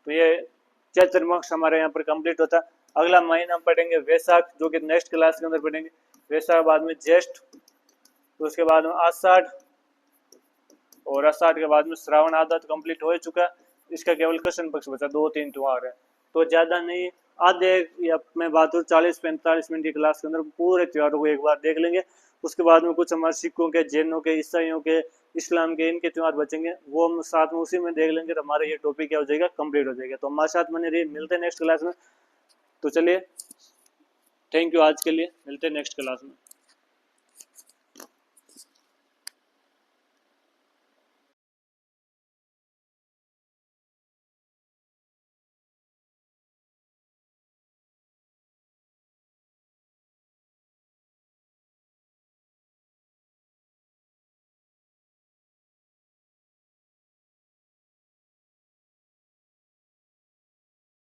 तो ये चैत्र मास हमारे यहाँ पर कंप्लीट होता है। अगला महीना हम पढ़ेंगे वैशाख, जो कि नेक्स्ट क्लास के अंदर पढ़ेंगे। वैशाख बाद में ज्येष्ठ, तो उसके बाद में आषाढ़, और आषाढ़ के बाद में श्रावण। आधा तो कंप्लीट हो चुका, इसका केवल कृष्ण पक्ष बचा, 2-3 त्योहार है, तो ज्यादा नहीं। आधे या मैं बात करूँ 40-45 मिनट की क्लास के अंदर पूरे त्योहारों को एक बार देख लेंगे। उसके बाद में कुछ हमारे सिखों के, जैनों के, ईसाइयों के, इस्लाम के, इनके त्योहार बचेंगे, वो हम साथ में उसी में देख लेंगे, तो हमारा ये टॉपिक क्या हो जाएगा, कंप्लीट हो जाएगा। तो हमारे साथ बने रहिए, मिलते हैं नेक्स्ट क्लास में। तो चलिए, थैंक यू, आज के लिए मिलते हैं नेक्स्ट क्लास में।